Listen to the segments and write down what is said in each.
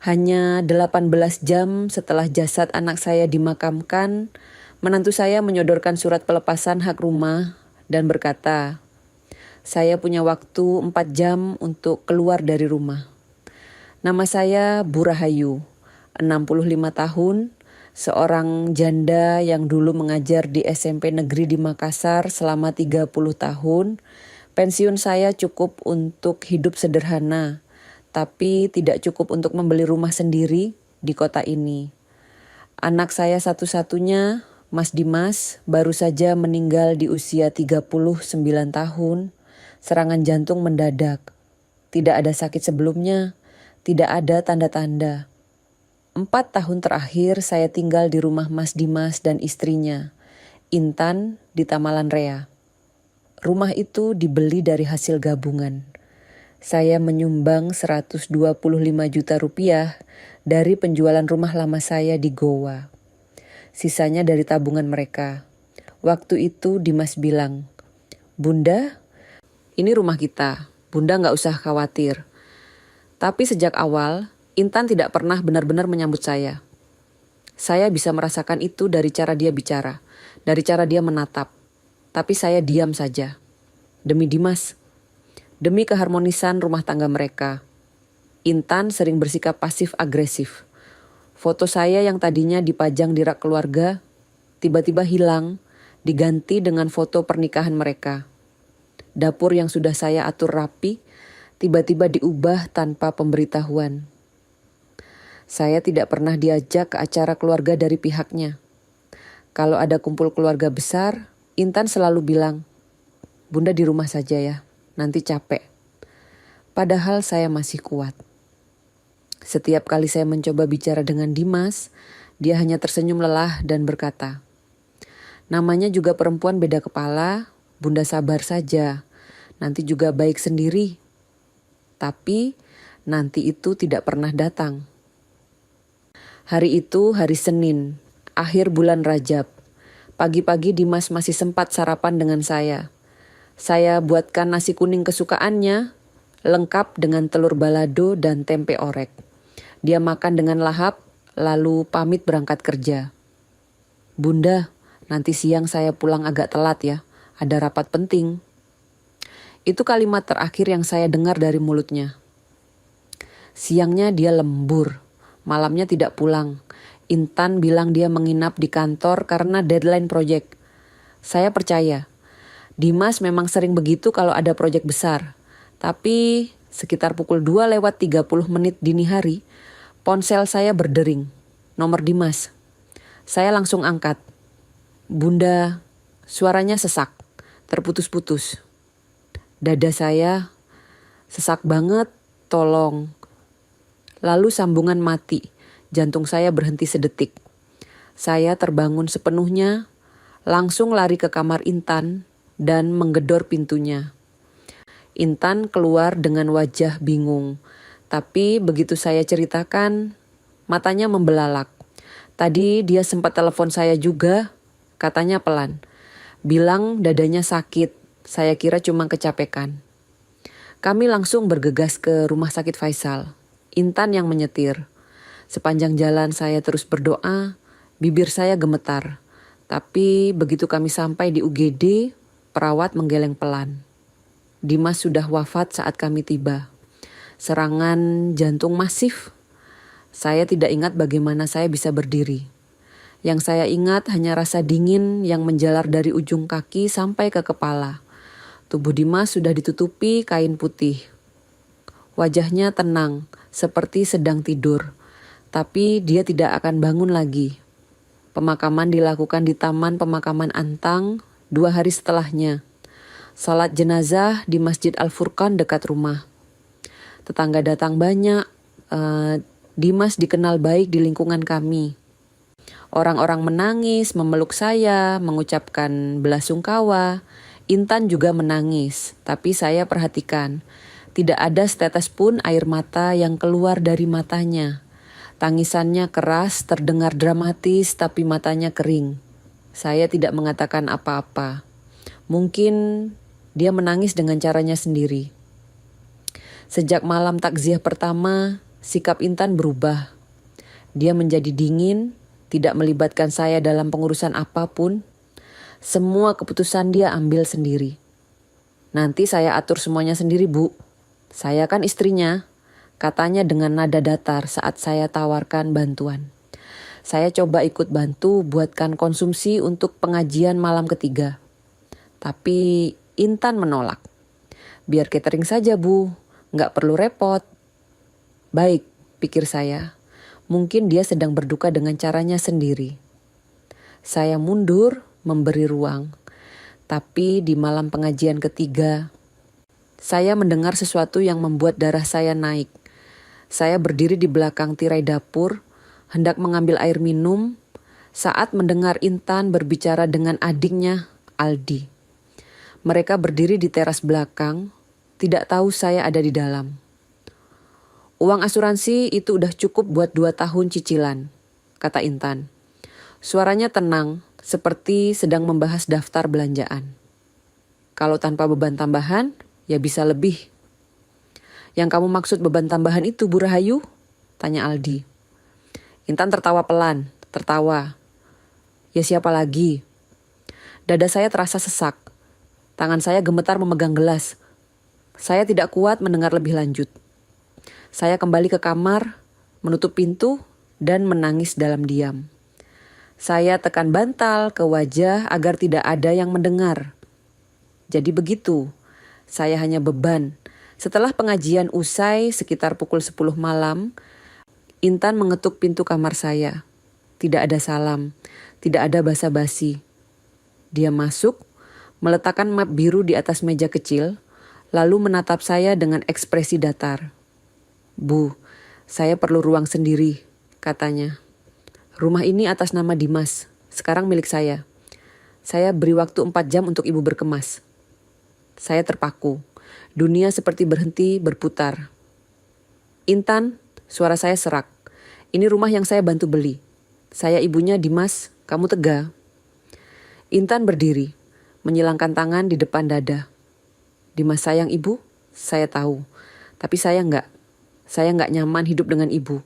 Hanya 18 jam setelah jasad anak saya dimakamkan, menantu saya menyodorkan surat pelepasan hak rumah dan berkata, "Saya punya waktu 4 jam untuk keluar dari rumah." Nama saya Bu Rahayu, 65 tahun, seorang janda yang dulu mengajar di SMP negeri di Makassar selama 30 tahun. Pensiun saya cukup untuk hidup sederhana, tapi tidak cukup untuk membeli rumah sendiri di kota ini. Anak saya satu-satunya, Mas Dimas, baru saja meninggal di usia 39 tahun, serangan jantung mendadak. Tidak ada sakit sebelumnya, tidak ada tanda-tanda. 4 tahun terakhir saya tinggal di rumah Mas Dimas dan istrinya, Intan, di Tamalan Rea. Rumah itu dibeli dari hasil gabungan. Saya menyumbang 125 juta rupiah dari penjualan rumah lama saya di Goa. Sisanya dari tabungan mereka. Waktu itu Dimas bilang, "Bunda, ini rumah kita. Bunda gak usah khawatir." Tapi sejak awal, Intan tidak pernah benar-benar menyambut saya. Saya bisa merasakan itu dari cara dia bicara, dari cara dia menatap. Tapi saya diam saja. Demi Dimas, demi keharmonisan rumah tangga mereka. Intan sering bersikap pasif-agresif. Foto saya yang tadinya dipajang di rak keluarga, tiba-tiba hilang, diganti dengan foto pernikahan mereka. Dapur yang sudah saya atur rapi, tiba-tiba diubah tanpa pemberitahuan. Saya tidak pernah diajak ke acara keluarga dari pihaknya. Kalau ada kumpul keluarga besar, Intan selalu bilang, "Bunda di rumah saja ya, nanti capek." Padahal saya masih kuat. Setiap kali saya mencoba bicara dengan Dimas, dia hanya tersenyum lelah dan berkata, "Namanya juga perempuan beda kepala, Bunda sabar saja, nanti juga baik sendiri." Tapi nanti itu tidak pernah datang. Hari itu hari Senin, akhir bulan Rajab. Pagi-pagi Dimas masih sempat sarapan dengan saya. Saya buatkan nasi kuning kesukaannya, lengkap dengan telur balado dan tempe orek. Dia makan dengan lahap, lalu pamit berangkat kerja. "Bunda, nanti siang saya pulang agak telat ya, ada rapat penting." Itu kalimat terakhir yang saya dengar dari mulutnya. Siangnya dia lembur, malamnya tidak pulang. Intan bilang dia menginap di kantor karena deadline proyek. Saya percaya. Dimas memang sering begitu kalau ada proyek besar. Tapi sekitar pukul 2:30 dini hari, ponsel saya berdering. Nomor Dimas. Saya langsung angkat. "Bunda," suaranya sesak, terputus-putus. Dada saya sesak banget, tolong. Lalu sambungan mati. Jantung saya berhenti sedetik. Saya terbangun sepenuhnya, langsung lari ke kamar Intan dan menggedor pintunya. Intan keluar dengan wajah bingung, tapi begitu saya ceritakan, matanya membelalak. Tadi dia sempat telepon saya juga, katanya pelan. Bilang dadanya sakit, saya kira cuma kecapekan. Kami langsung bergegas ke Rumah Sakit Faisal. Intan yang menyetir. Sepanjang jalan saya terus berdoa, bibir saya gemetar. Tapi begitu kami sampai di UGD, perawat menggeleng pelan. Dimas sudah wafat saat kami tiba. Serangan jantung masif. Saya tidak ingat bagaimana saya bisa berdiri. Yang saya ingat hanya rasa dingin yang menjalar dari ujung kaki sampai ke kepala. Tubuh Dimas sudah ditutupi kain putih. Wajahnya tenang, seperti sedang tidur. Tapi dia tidak akan bangun lagi. Pemakaman dilakukan di Taman Pemakaman Antang 2 hari setelahnya. Salat jenazah di Masjid Al-Furqan dekat rumah. Tetangga datang banyak. Dimas dikenal baik di lingkungan kami. Orang-orang menangis, memeluk saya, mengucapkan belasungkawa. Intan juga menangis, tapi saya perhatikan. Tidak ada setetes pun air mata yang keluar dari matanya. Tangisannya keras, terdengar dramatis, tapi matanya kering. Saya tidak mengatakan apa-apa. Mungkin dia menangis dengan caranya sendiri. Sejak malam takziah pertama, sikap Intan berubah. Dia menjadi dingin, tidak melibatkan saya dalam pengurusan apapun. Semua keputusan dia ambil sendiri. Nanti saya atur semuanya sendiri, Bu. Saya kan istrinya, katanya dengan nada datar saat saya tawarkan bantuan. Saya coba ikut bantu buatkan konsumsi untuk pengajian malam ketiga. Tapi Intan menolak. Biar catering saja, Bu. Nggak perlu repot. Baik, pikir saya. Mungkin dia sedang berduka dengan caranya sendiri. Saya mundur, memberi ruang. Tapi di malam pengajian ketiga, saya mendengar sesuatu yang membuat darah saya naik. Saya berdiri di belakang tirai dapur, hendak mengambil air minum, saat mendengar Intan berbicara dengan adiknya, Aldi. Mereka berdiri di teras belakang, tidak tahu saya ada di dalam. Uang asuransi itu udah cukup buat 2 tahun cicilan, kata Intan. Suaranya tenang, seperti sedang membahas daftar belanjaan. Kalau tanpa beban tambahan, ya bisa lebih. Yang kamu maksud beban tambahan itu, Bu Rahayu? Tanya Aldi. Intan tertawa pelan, tertawa. Ya siapa lagi? Dada saya terasa sesak. Tangan saya gemetar memegang gelas. Saya tidak kuat mendengar lebih lanjut. Saya kembali ke kamar, menutup pintu, dan menangis dalam diam. Saya tekan bantal ke wajah agar tidak ada yang mendengar. Jadi begitu, saya hanya beban. Setelah pengajian usai sekitar pukul 10 malam, Intan mengetuk pintu kamar saya. Tidak ada salam, tidak ada basa-basi. Dia masuk, meletakkan map biru di atas meja kecil, lalu menatap saya dengan ekspresi datar. Bu, saya perlu ruang sendiri, katanya. Rumah ini atas nama Dimas, sekarang milik saya. Saya beri waktu 4 jam untuk ibu berkemas. Saya terpaku, dunia seperti berhenti berputar. Intan, suara saya serak. Ini rumah yang saya bantu beli. Saya ibunya Dimas, kamu tega. Intan berdiri, menyilangkan tangan di depan dada. Dimas sayang ibu, saya tahu. Tapi saya enggak. Saya enggak nyaman hidup dengan ibu.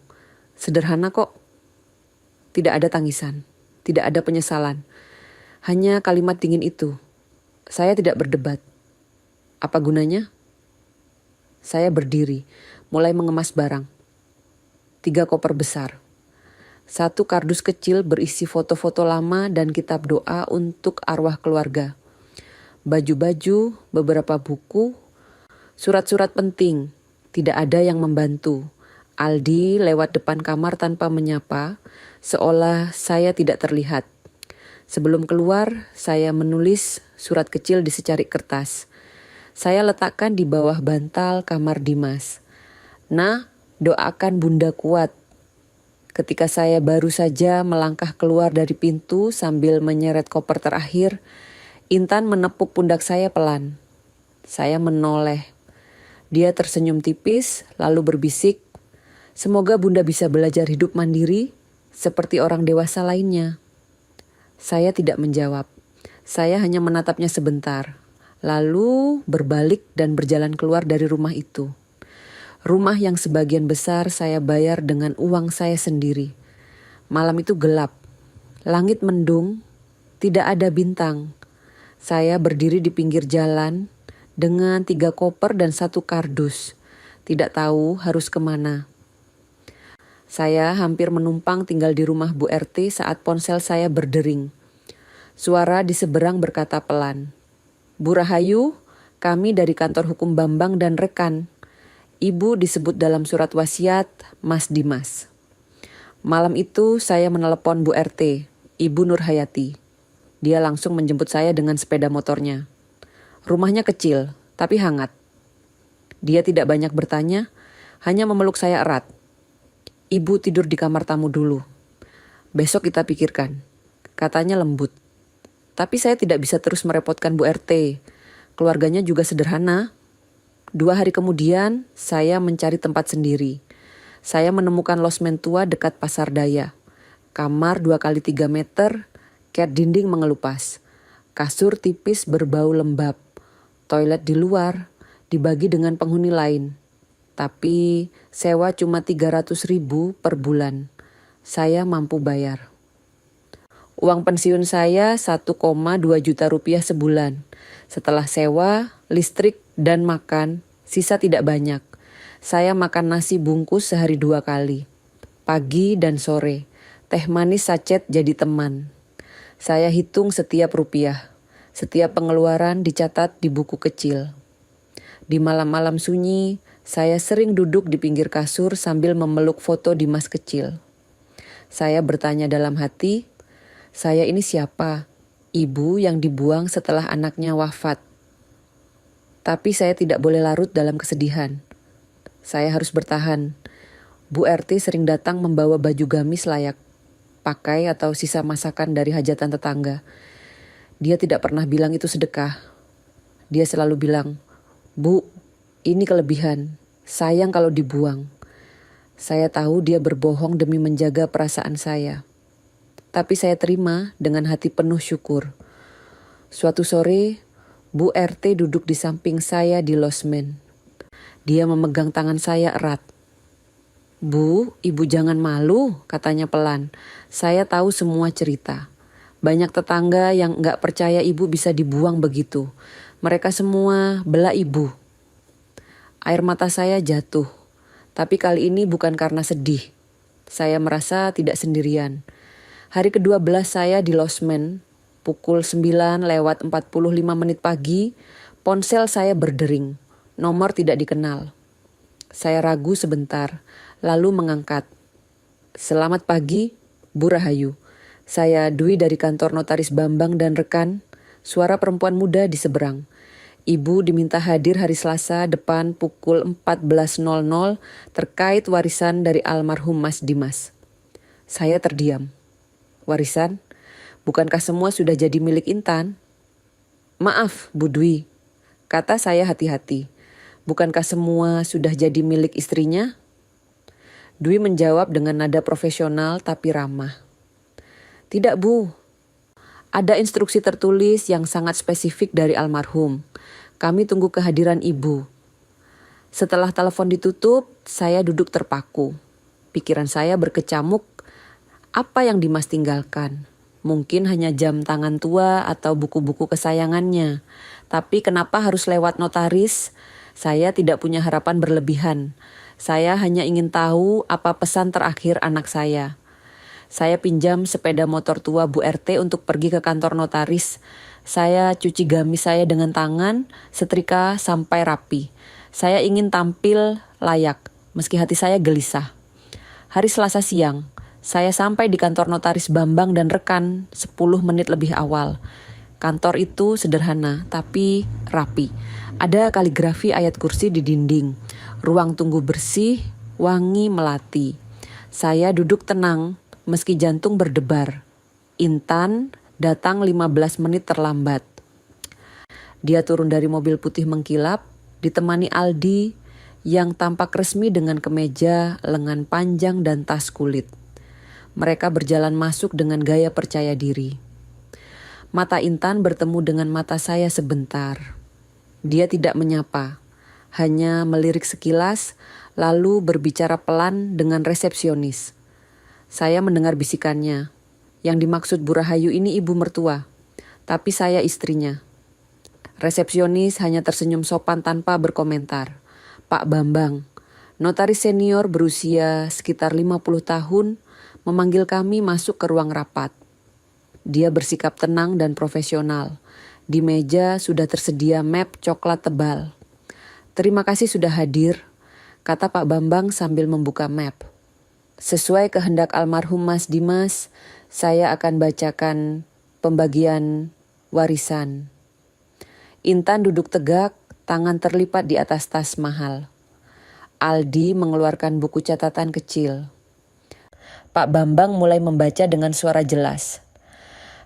Sederhana kok. Tidak ada tangisan, tidak ada penyesalan. Hanya kalimat dingin itu. Saya tidak berdebat. Apa gunanya? Saya berdiri, mulai mengemas barang. 3 koper besar. 1 kardus kecil berisi foto-foto lama dan kitab doa untuk arwah keluarga. Baju-baju, beberapa buku, surat-surat penting. Tidak ada yang membantu. Aldi lewat depan kamar tanpa menyapa, seolah saya tidak terlihat. Sebelum keluar, saya menulis surat kecil di secarik kertas. Saya letakkan di bawah bantal kamar Dimas. Nah, doakan Bunda kuat. Ketika saya baru saja melangkah keluar dari pintu sambil menyeret koper terakhir, Intan menepuk pundak saya pelan. Saya menoleh. Dia tersenyum tipis, lalu berbisik, semoga Bunda bisa belajar hidup mandiri seperti orang dewasa lainnya. Saya tidak menjawab. Saya hanya menatapnya sebentar, lalu berbalik dan berjalan keluar dari rumah itu. Rumah yang sebagian besar saya bayar dengan uang saya sendiri. Malam itu gelap, langit mendung, tidak ada bintang. Saya berdiri di pinggir jalan dengan 3 koper dan 1 kardus. Tidak tahu harus kemana. Saya hampir menumpang tinggal di rumah Bu RT saat ponsel saya berdering. Suara di seberang berkata pelan, Bu Rahayu, kami dari kantor hukum Bambang dan rekan. Ibu disebut dalam surat wasiat Mas Dimas. Malam itu saya menelepon Bu RT, Ibu Nurhayati. Dia langsung menjemput saya dengan sepeda motornya. Rumahnya kecil, tapi hangat. Dia tidak banyak bertanya, hanya memeluk saya erat. Ibu tidur di kamar tamu dulu. Besok kita pikirkan, katanya lembut. Tapi saya tidak bisa terus merepotkan Bu RT. Keluarganya juga sederhana. 2 hari kemudian, saya mencari tempat sendiri. Saya menemukan losmen tua dekat Pasar Daya. Kamar 2x3 meter, cat dinding mengelupas. Kasur tipis berbau lembab. Toilet di luar, dibagi dengan penghuni lain. Tapi sewa cuma 300.000 per bulan. Saya mampu bayar. Uang pensiun saya 1,2 juta rupiah sebulan. Setelah sewa, listrik, dan makan, sisa tidak banyak. Saya makan nasi bungkus sehari 2 kali. Pagi dan sore, teh manis sachet jadi teman. Saya hitung setiap rupiah. Setiap pengeluaran dicatat di buku kecil. Di malam-malam sunyi, saya sering duduk di pinggir kasur sambil memeluk foto Dimas kecil. Saya bertanya dalam hati, saya ini siapa? Ibu yang dibuang setelah anaknya wafat. Tapi saya tidak boleh larut dalam kesedihan. Saya harus bertahan. Bu RT sering datang membawa baju gamis layak pakai atau sisa masakan dari hajatan tetangga. Dia tidak pernah bilang itu sedekah. Dia selalu bilang, "Bu, ini kelebihan. Sayang kalau dibuang." Saya tahu dia berbohong demi menjaga perasaan saya. Tapi saya terima dengan hati penuh syukur. Suatu sore, Bu RT duduk di samping saya di losmen. Dia memegang tangan saya erat. "Bu, ibu jangan malu," katanya pelan. "Saya tahu semua cerita. Banyak tetangga yang gak percaya ibu bisa dibuang begitu. Mereka semua bela ibu." Air mata saya jatuh. Tapi kali ini bukan karena sedih. Saya merasa tidak sendirian. Hari ke-12 saya di losmen. Pukul 9:45 pagi, ponsel saya berdering. Nomor tidak dikenal. Saya ragu sebentar, lalu mengangkat. "Selamat pagi, Bu Rahayu. Saya Dwi dari kantor notaris Bambang dan rekan." Suara perempuan muda di seberang. "Ibu diminta hadir hari Selasa depan pukul 14.00 terkait warisan dari almarhum Mas Dimas." Saya terdiam. "Warisan? Bukankah semua sudah jadi milik Intan?" "Maaf, Bu Dwi," kata saya hati-hati. "Bukankah semua sudah jadi milik istrinya?" Dwi menjawab dengan nada profesional tapi ramah. "Tidak, Bu. Ada instruksi tertulis yang sangat spesifik dari almarhum. Kami tunggu kehadiran Ibu." Setelah telepon ditutup, saya duduk terpaku. Pikiran saya berkecamuk. Apa yang Dimas tinggalkan? Mungkin hanya jam tangan tua atau buku-buku kesayangannya. Tapi kenapa harus lewat notaris? Saya tidak punya harapan berlebihan. Saya hanya ingin tahu apa pesan terakhir anak saya. Saya pinjam sepeda motor tua Bu RT untuk pergi ke kantor notaris. Saya cuci gamis saya dengan tangan, setrika sampai rapi. Saya ingin tampil layak, meski hati saya gelisah. Hari Selasa siang, saya sampai di kantor notaris Bambang dan rekan 10 menit lebih awal. Kantor itu sederhana, tapi rapi. Ada kaligrafi ayat kursi di dinding. Ruang tunggu bersih, wangi melati. Saya duduk tenang, meski jantung berdebar. Intan datang 15 menit terlambat. Dia turun dari mobil putih mengkilap, ditemani Aldi yang tampak resmi dengan kemeja, lengan panjang dan tas kulit. Mereka berjalan masuk dengan gaya percaya diri. Mata Intan bertemu dengan mata saya sebentar. Dia tidak menyapa, hanya melirik sekilas, lalu berbicara pelan dengan resepsionis. Saya mendengar bisikannya. Yang dimaksud Bu Rahayu ini ibu mertua, tapi saya istrinya. Resepsionis hanya tersenyum sopan tanpa berkomentar. Pak Bambang, notaris senior berusia sekitar 50 tahun, memanggil kami masuk ke ruang rapat. Dia bersikap tenang dan profesional. Di meja sudah tersedia map coklat tebal. "Terima kasih sudah hadir," kata Pak Bambang sambil membuka map. "Sesuai kehendak almarhum Mas Dimas, saya akan bacakan pembagian warisan." Intan duduk tegak, tangan terlipat di atas tas mahal. Aldi mengeluarkan buku catatan kecil. Pak Bambang mulai membaca dengan suara jelas.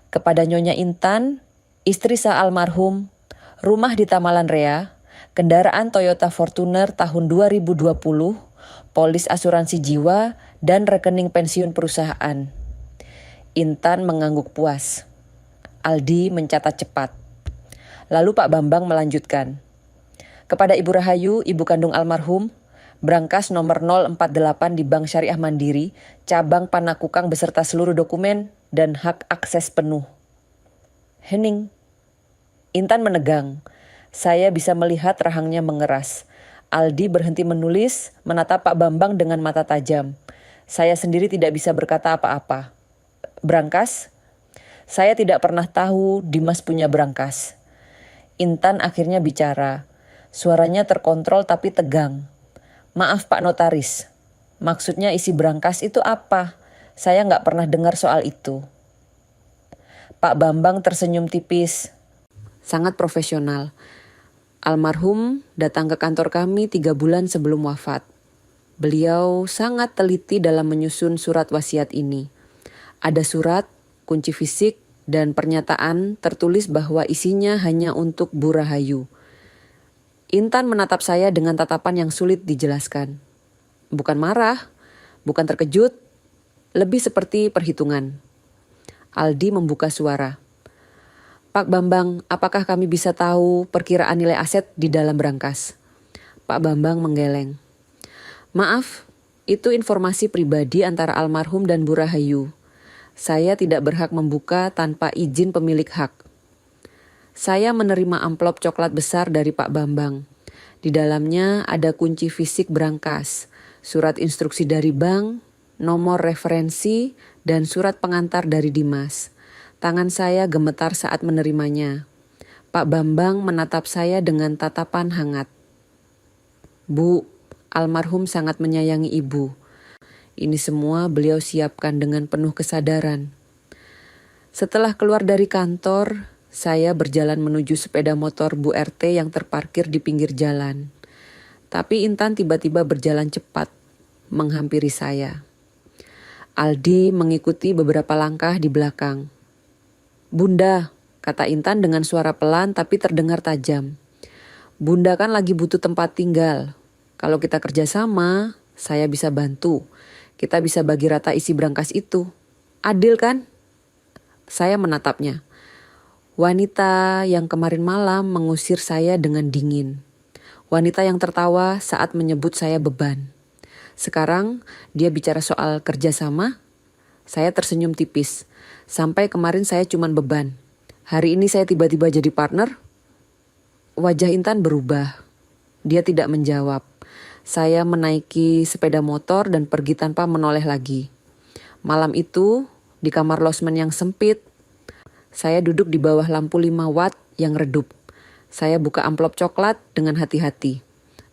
"Kepada Nyonya Intan, istri sah almarhum, rumah di Tamalan Rea, kendaraan Toyota Fortuner tahun 2020, polis asuransi jiwa, dan rekening pensiun perusahaan." Intan mengangguk puas. Aldi mencatat cepat. Lalu Pak Bambang melanjutkan. "Kepada Ibu Rahayu, ibu kandung almarhum, Brankas nomor 048 di Bank Syariah Mandiri, cabang Panakukang beserta seluruh dokumen dan hak akses penuh. Hening. Intan menegang. Saya bisa melihat rahangnya mengeras. Aldi berhenti menulis, menatap Pak Bambang dengan mata tajam. Saya sendiri tidak bisa berkata apa-apa. Brankas? Saya tidak pernah tahu Dimas punya brankas. Intan akhirnya bicara. Suaranya terkontrol tapi tegang. Maaf Pak Notaris, maksudnya isi brankas itu apa? Saya nggak pernah dengar soal itu. Pak Bambang tersenyum tipis. Sangat profesional. Almarhum datang ke kantor kami 3 bulan sebelum wafat. Beliau sangat teliti dalam menyusun surat wasiat ini. Ada surat, kunci fisik, dan pernyataan tertulis bahwa isinya hanya untuk Bu Rahayu. Intan menatap saya dengan tatapan yang sulit dijelaskan. Bukan marah, bukan terkejut, lebih seperti perhitungan. Aldi membuka suara. Pak Bambang, apakah kami bisa tahu perkiraan nilai aset di dalam brankas? Pak Bambang menggeleng. Maaf, itu informasi pribadi antara almarhum dan Bu Rahayu. Saya tidak berhak membuka tanpa izin pemilik hak. Saya menerima amplop coklat besar dari Pak Bambang. Di dalamnya ada kunci fisik brankas, surat instruksi dari bank, nomor referensi, dan surat pengantar dari Dimas. Tangan saya gemetar saat menerimanya. Pak Bambang menatap saya dengan tatapan hangat. Bu, almarhum sangat menyayangi ibu. Ini semua beliau siapkan dengan penuh kesadaran. Setelah keluar dari kantor, saya berjalan menuju sepeda motor Bu RT yang terparkir di pinggir jalan. Tapi Intan tiba-tiba berjalan cepat, menghampiri saya. Aldi mengikuti beberapa langkah di belakang. Bunda, kata Intan dengan suara pelan tapi terdengar tajam. Bunda kan lagi butuh tempat tinggal. Kalau kita kerjasama, saya bisa bantu. Kita bisa bagi rata isi brankas itu. Adil kan? Saya menatapnya. Wanita yang kemarin malam mengusir saya dengan dingin. Wanita yang tertawa saat menyebut saya beban. Sekarang dia bicara soal kerjasama. Saya tersenyum tipis. Sampai kemarin saya cuma beban. Hari ini saya tiba-tiba jadi partner. Wajah Intan berubah. Dia tidak menjawab. Saya menaiki sepeda motor dan pergi tanpa menoleh lagi. Malam itu, di kamar losmen yang sempit, saya duduk di bawah lampu 5 watt yang redup. Saya buka amplop coklat dengan hati-hati.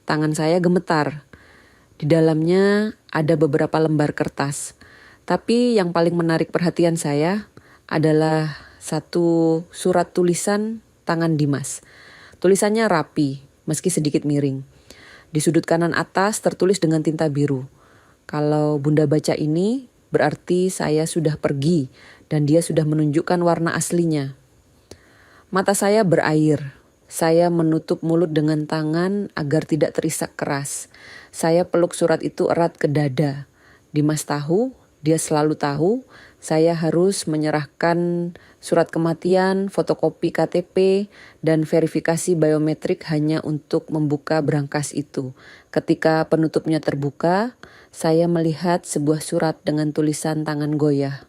Tangan saya gemetar. Di dalamnya ada beberapa lembar kertas. Tapi yang paling menarik perhatian saya adalah satu surat tulisan tangan Dimas. Tulisannya rapi, meski sedikit miring. Di sudut kanan atas tertulis dengan tinta biru. Kalau Bunda baca ini, berarti saya sudah pergi dan dia sudah menunjukkan warna aslinya. Mata saya berair. Saya menutup mulut dengan tangan agar tidak terisak keras. Saya peluk surat itu erat ke dada. Dimas tahu, dia selalu tahu, saya harus menyerahkan surat kematian, fotokopi KTP, dan verifikasi biometrik hanya untuk membuka brankas itu. Ketika penutupnya terbuka, saya melihat sebuah surat dengan tulisan tangan goyah.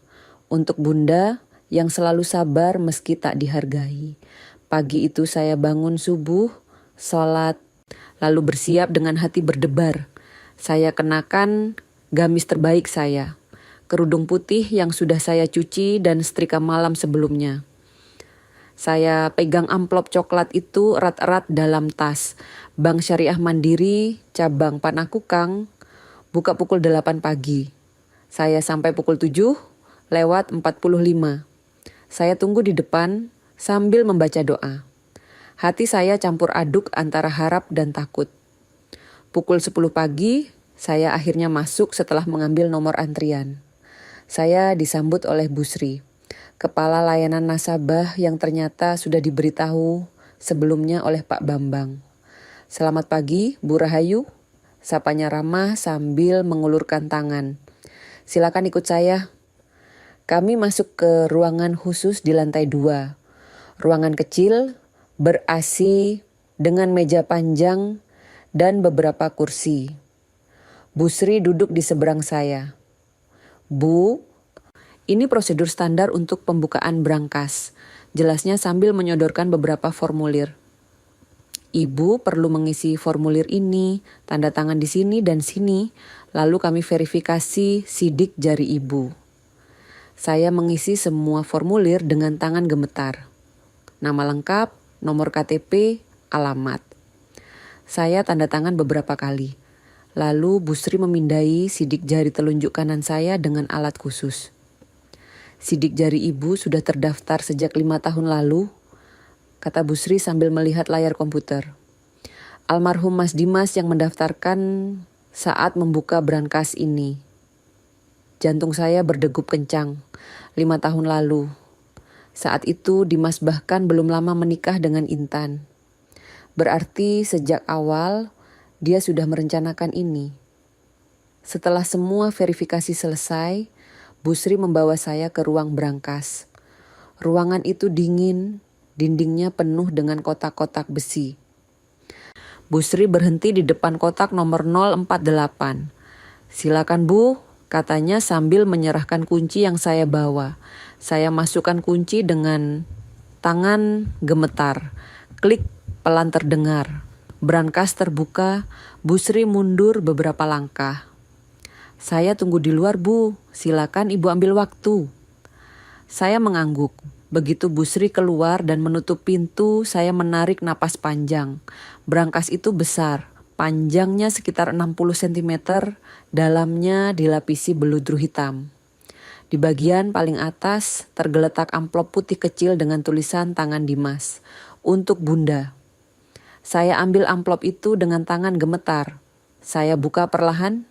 Untuk Bunda yang selalu sabar meski tak dihargai. Pagi itu saya bangun subuh, sholat, lalu bersiap dengan hati berdebar. Saya kenakan gamis terbaik saya. Kerudung putih yang sudah saya cuci dan setrika malam sebelumnya. Saya pegang amplop coklat itu erat-erat dalam tas. Bank Syariah Mandiri, cabang Panakukang, buka pukul 8 pagi. Saya sampai pukul 7, lewat 45. Saya tunggu di depan sambil membaca doa. Hati saya campur aduk antara harap dan takut. Pukul 10 pagi, saya akhirnya masuk setelah mengambil nomor antrian. Saya disambut oleh Bu Sri, kepala layanan nasabah yang ternyata sudah diberitahu sebelumnya oleh Pak Bambang. Selamat pagi, Bu Rahayu, sapanya ramah sambil mengulurkan tangan. Silakan ikut saya. Kami masuk ke ruangan khusus di lantai 2. Ruangan kecil, ber-AC, dengan meja panjang dan beberapa kursi. Bu Sri duduk di seberang saya. Bu, ini prosedur standar untuk pembukaan brankas. Jelasnya sambil menyodorkan beberapa formulir. Ibu perlu mengisi formulir ini, tanda tangan di sini dan sini, lalu kami verifikasi sidik jari ibu. Saya mengisi semua formulir dengan tangan gemetar. Nama lengkap, nomor KTP, alamat. Saya tanda tangan beberapa kali. Lalu Bu Sri memindai sidik jari telunjuk kanan saya dengan alat khusus. Sidik jari ibu sudah terdaftar sejak 5 tahun lalu, kata Bu Sri sambil melihat layar komputer. Almarhum Mas Dimas yang mendaftarkan saat membuka brankas ini. Jantung saya berdegup kencang, 5 tahun lalu. Saat itu Dimas bahkan belum lama menikah dengan Intan. Berarti sejak awal dia sudah merencanakan ini. Setelah semua verifikasi selesai, Bu Sri membawa saya ke ruang brankas. Ruangan itu dingin, dindingnya penuh dengan kotak-kotak besi. Bu Sri berhenti di depan kotak nomor 048. Silakan Bu, katanya sambil menyerahkan kunci yang saya bawa. Saya masukkan kunci dengan tangan gemetar. Klik pelan terdengar. Brankas terbuka, Bu Sri mundur beberapa langkah. Saya tunggu di luar Bu, silakan Ibu ambil waktu. Saya mengangguk. Begitu Bu Sri keluar dan menutup pintu, saya menarik napas panjang. Brankas itu besar, panjangnya sekitar 60 cm, dalamnya dilapisi beludru hitam. Di bagian paling atas tergeletak amplop putih kecil dengan tulisan tangan Dimas. Untuk Bunda. Saya ambil amplop itu dengan tangan gemetar. Saya buka perlahan.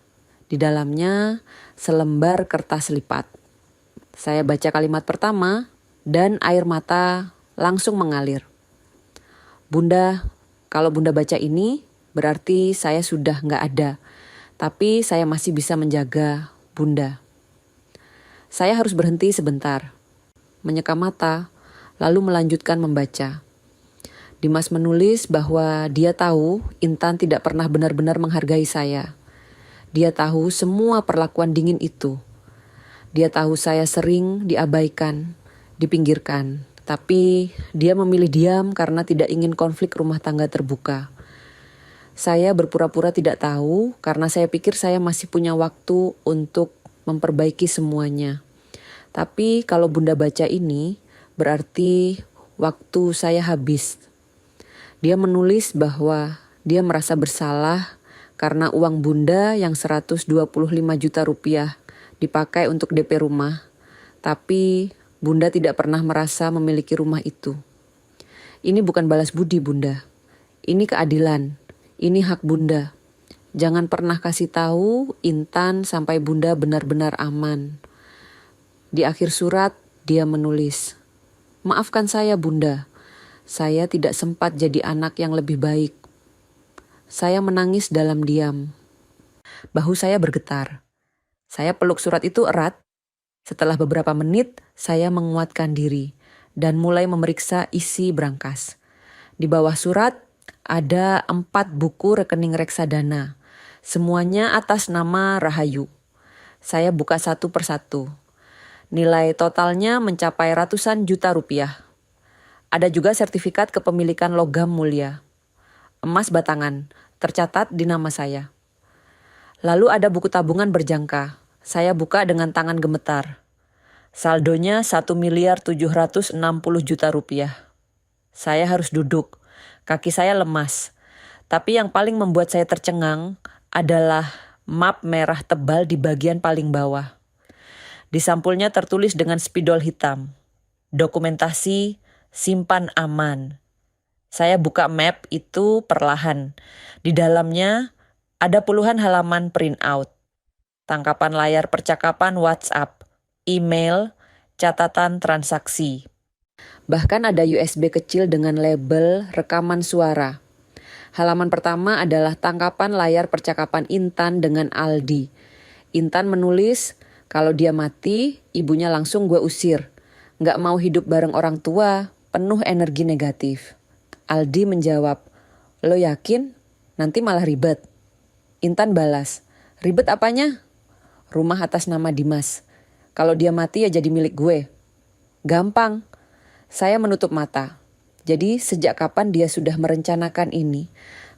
Di dalamnya selembar kertas lipat. Saya baca kalimat pertama dan air mata langsung mengalir. Bunda, kalau Bunda baca ini berarti saya sudah nggak ada. Tapi saya masih bisa menjaga Bunda. Saya harus berhenti sebentar. Menyeka mata, lalu melanjutkan membaca. Dimas menulis bahwa dia tahu Intan tidak pernah benar-benar menghargai saya. Dia tahu semua perlakuan dingin itu. Dia tahu saya sering diabaikan, dipinggirkan. Tapi dia memilih diam karena tidak ingin konflik rumah tangga terbuka. Saya berpura-pura tidak tahu karena saya pikir saya masih punya waktu untuk memperbaiki semuanya. Tapi kalau Bunda baca ini, berarti waktu saya habis. Dia menulis bahwa dia merasa bersalah karena uang Bunda yang 125 juta rupiah dipakai untuk DP rumah. Tapi Bunda tidak pernah merasa memiliki rumah itu. Ini bukan balas budi Bunda. Ini keadilan. Ini hak Bunda. Jangan pernah kasih tahu Intan sampai Bunda benar-benar aman. Di akhir surat dia menulis, maafkan saya Bunda. Saya tidak sempat jadi anak yang lebih baik. Saya menangis dalam diam. Bahu saya bergetar. Saya peluk surat itu erat. Setelah beberapa menit, saya menguatkan diri dan mulai memeriksa isi brankas. Di bawah surat ada 4 buku rekening reksadana. Semuanya atas nama Rahayu. Saya buka satu persatu. Nilai totalnya mencapai ratusan juta rupiah. Ada juga sertifikat kepemilikan logam mulia. Emas batangan, tercatat di nama saya. Lalu ada buku tabungan berjangka. Saya buka dengan tangan gemetar. Saldonya 1.760.000.000 rupiah. Saya harus duduk. Kaki saya lemas. Tapi yang paling membuat saya tercengang adalah map merah tebal di bagian paling bawah. Di sampulnya tertulis dengan spidol hitam. Dokumentasi simpan aman. Saya buka map itu perlahan. Di dalamnya ada puluhan halaman printout. Tangkapan layar percakapan WhatsApp, email, catatan transaksi. Bahkan ada USB kecil dengan label rekaman suara. Halaman pertama adalah tangkapan layar percakapan Intan dengan Aldi. Intan menulis, kalau dia mati, ibunya langsung gue usir. Nggak mau hidup bareng orang tua, penuh energi negatif. Aldi menjawab, lo yakin? Nanti malah ribet. Intan balas, Ribet apanya? Rumah atas nama Dimas. Kalau dia mati ya jadi milik gue. Gampang. Saya menutup mata. Jadi sejak kapan dia sudah merencanakan ini?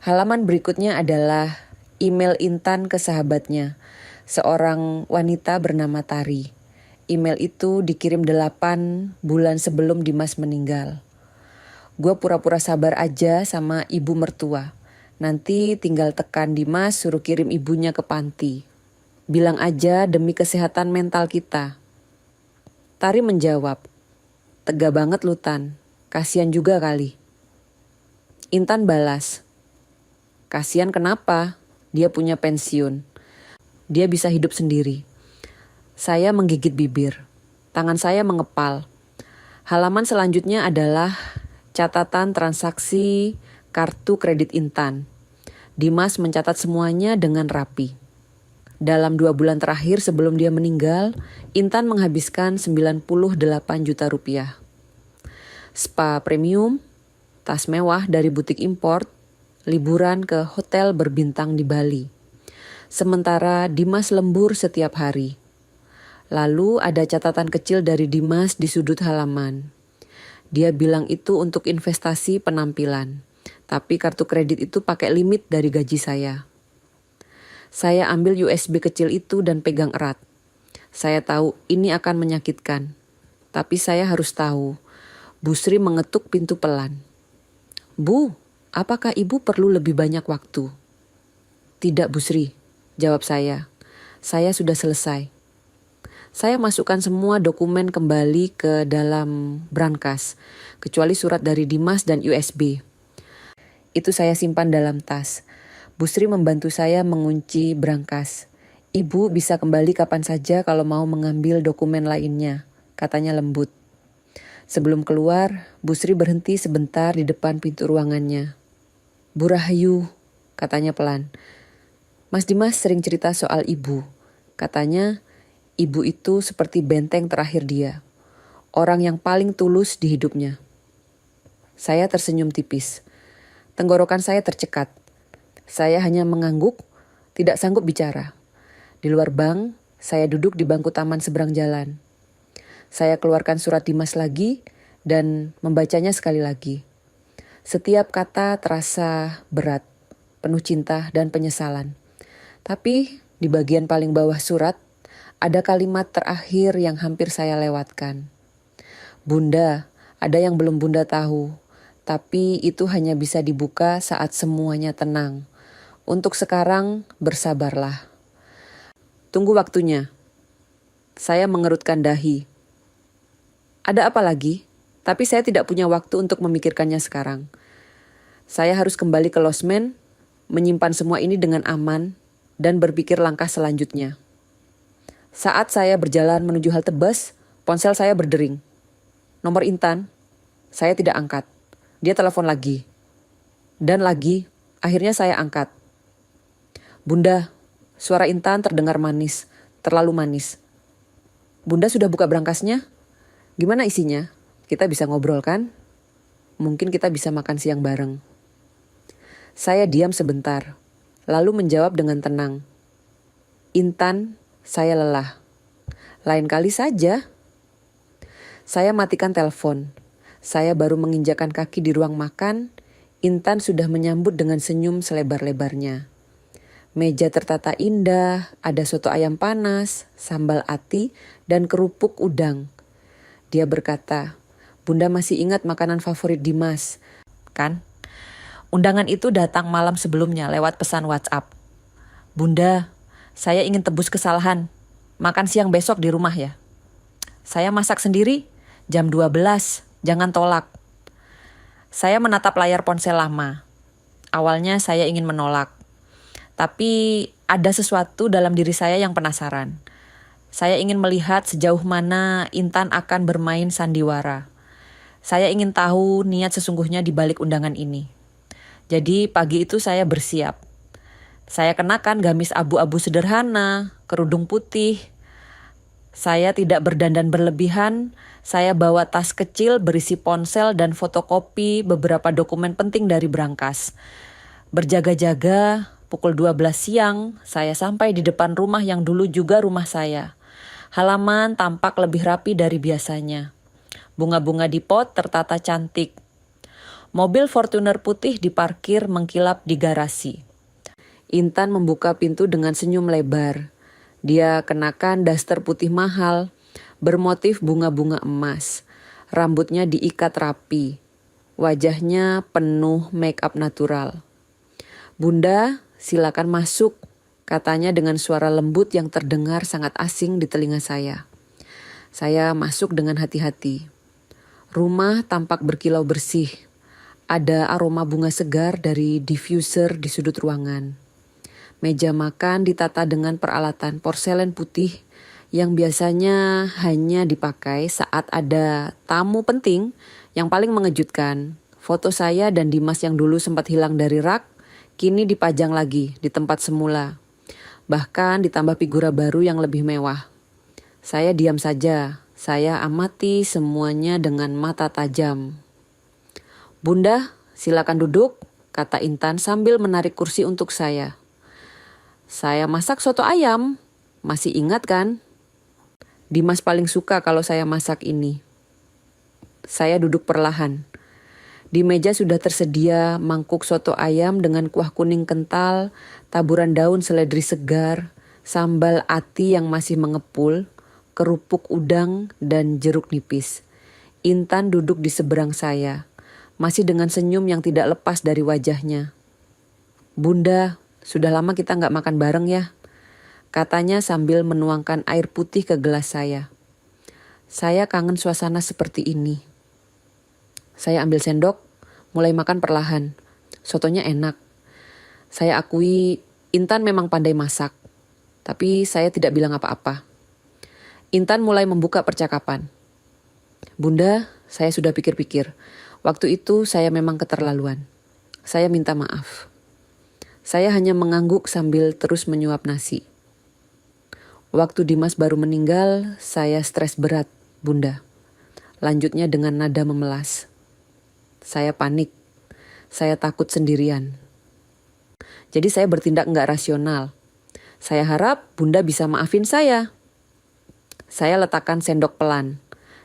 Halaman berikutnya adalah email Intan ke sahabatnya, seorang wanita bernama Tari. Email itu dikirim 8 bulan sebelum Dimas meninggal. Gue pura-pura sabar aja sama ibu mertua. Nanti tinggal tekan Dimas suruh kirim ibunya ke panti. Bilang aja demi kesehatan mental kita. Tari menjawab, tega banget lu Tan, kasian juga kali. Intan balas, kasian kenapa? Dia punya pensiun. Dia bisa hidup sendiri. Saya menggigit bibir. Tangan saya mengepal. Halaman selanjutnya adalah catatan transaksi kartu kredit Intan. Dimas mencatat semuanya dengan rapi. Dalam 2 bulan terakhir sebelum dia meninggal, Intan menghabiskan 98 juta rupiah. Spa premium, tas mewah dari butik import, liburan ke hotel berbintang di Bali. Sementara Dimas lembur setiap hari. Lalu ada catatan kecil dari Dimas di sudut halaman. Dia bilang itu untuk investasi penampilan, tapi kartu kredit itu pakai limit dari gaji saya. Saya ambil USB kecil itu dan pegang erat. Saya tahu ini akan menyakitkan, tapi saya harus tahu. Bu Sri mengetuk pintu pelan. Bu, apakah ibu perlu lebih banyak waktu? Tidak Bu Sri, jawab saya. Saya sudah selesai. Saya masukkan semua dokumen kembali ke dalam brankas, kecuali surat dari Dimas dan USB. Itu saya simpan dalam tas. Bu Sri membantu saya mengunci brankas. Ibu bisa kembali kapan saja kalau mau mengambil dokumen lainnya, katanya lembut. Sebelum keluar, Bu Sri berhenti sebentar di depan pintu ruangannya. Bu Rahayu, katanya pelan. Mas Dimas sering cerita soal ibu. Katanya, ibu itu seperti benteng terakhir dia. Orang yang paling tulus di hidupnya. Saya tersenyum tipis. Tenggorokan saya tercekat. Saya hanya mengangguk, tidak sanggup bicara. Di luar bank, saya duduk di bangku taman seberang jalan. Saya keluarkan surat Dimas lagi dan membacanya sekali lagi. Setiap kata terasa berat, penuh cinta dan penyesalan. Tapi di bagian paling bawah surat, ada kalimat terakhir yang hampir saya lewatkan. Bunda, ada yang belum Bunda tahu, tapi itu hanya bisa dibuka saat semuanya tenang. Untuk sekarang, bersabarlah. Tunggu waktunya. Saya mengerutkan dahi. Ada apa lagi? Tapi saya tidak punya waktu untuk memikirkannya sekarang. Saya harus kembali ke losmen, menyimpan semua ini dengan aman, dan berpikir langkah selanjutnya. Saat saya berjalan menuju halte bus, ponsel saya berdering. Nomor Intan, saya tidak angkat. Dia telepon lagi. Dan lagi, akhirnya saya angkat. Bunda, suara Intan terdengar manis, terlalu manis. Bunda sudah buka brankasnya? Gimana isinya? Kita bisa ngobrol kan? Mungkin kita bisa makan siang bareng. Saya diam sebentar, lalu menjawab dengan tenang. Intan, saya lelah. Lain kali saja. Saya matikan telepon. Saya baru menginjakan kaki di ruang makan, Intan sudah menyambut dengan senyum selebar-lebarnya. Meja tertata indah, ada soto ayam panas, sambal ati, dan kerupuk udang. Dia berkata, Bunda masih ingat makanan favorit Dimas, kan? Undangan itu datang malam sebelumnya lewat pesan WhatsApp. Bunda, saya ingin tebus kesalahan. Makan siang besok di rumah ya. Saya masak sendiri, jam 12, jangan tolak. Saya menatap layar ponsel lama. Awalnya saya ingin menolak. Tapi ada sesuatu dalam diri saya yang penasaran. Saya ingin melihat sejauh mana Intan akan bermain sandiwara. Saya ingin tahu niat sesungguhnya di balik undangan ini. Jadi pagi itu saya bersiap. Saya kenakan gamis abu-abu sederhana, kerudung putih. Saya tidak berdandan berlebihan. Saya bawa tas kecil berisi ponsel dan fotokopi beberapa dokumen penting dari brankas. Berjaga-jaga, pukul 12 siang, saya sampai di depan rumah yang dulu juga rumah saya. Halaman tampak lebih rapi dari biasanya. Bunga-bunga di pot tertata cantik. Mobil Fortuner putih diparkir mengkilap di garasi. Intan membuka pintu dengan senyum lebar. Dia kenakan daster putih mahal, bermotif bunga-bunga emas. Rambutnya diikat rapi. Wajahnya penuh make up natural. "Bunda, silakan masuk," katanya dengan suara lembut yang terdengar sangat asing di telinga saya. Saya masuk dengan hati-hati. Rumah tampak berkilau bersih. Ada aroma bunga segar dari diffuser di sudut ruangan. Meja makan ditata dengan peralatan porselen putih yang biasanya hanya dipakai saat ada tamu penting. Yang paling mengejutkan, foto saya dan Dimas yang dulu sempat hilang dari rak, kini dipajang lagi di tempat semula. Bahkan ditambah figura baru yang lebih mewah. Saya diam saja, saya amati semuanya dengan mata tajam. "Bunda, silakan duduk," kata Intan sambil menarik kursi untuk saya. "Saya masak soto ayam, masih ingat kan? Dimas paling suka kalau saya masak ini." Saya duduk perlahan. Di meja sudah tersedia mangkuk soto ayam dengan kuah kuning kental, taburan daun seledri segar, sambal ati yang masih mengepul, kerupuk udang, dan jeruk nipis. Intan duduk di seberang saya, masih dengan senyum yang tidak lepas dari wajahnya. "Bunda, sudah lama kita nggak makan bareng ya," katanya sambil menuangkan air putih ke gelas saya. Saya kangen suasana seperti ini. Saya ambil sendok, mulai makan perlahan. Sotonya enak. Saya akui Intan memang pandai masak, tapi saya tidak bilang apa-apa. Intan mulai membuka percakapan. "Bunda, saya sudah pikir-pikir. Waktu itu saya memang keterlaluan. Saya minta maaf. Saya hanya mengangguk sambil terus menyuap nasi. Waktu Dimas baru meninggal, saya stres berat, Bunda." Lanjutnya dengan nada memelas. "Saya panik. Saya takut sendirian. Jadi saya bertindak nggak rasional. Saya harap Bunda bisa maafin saya." Saya letakkan sendok pelan.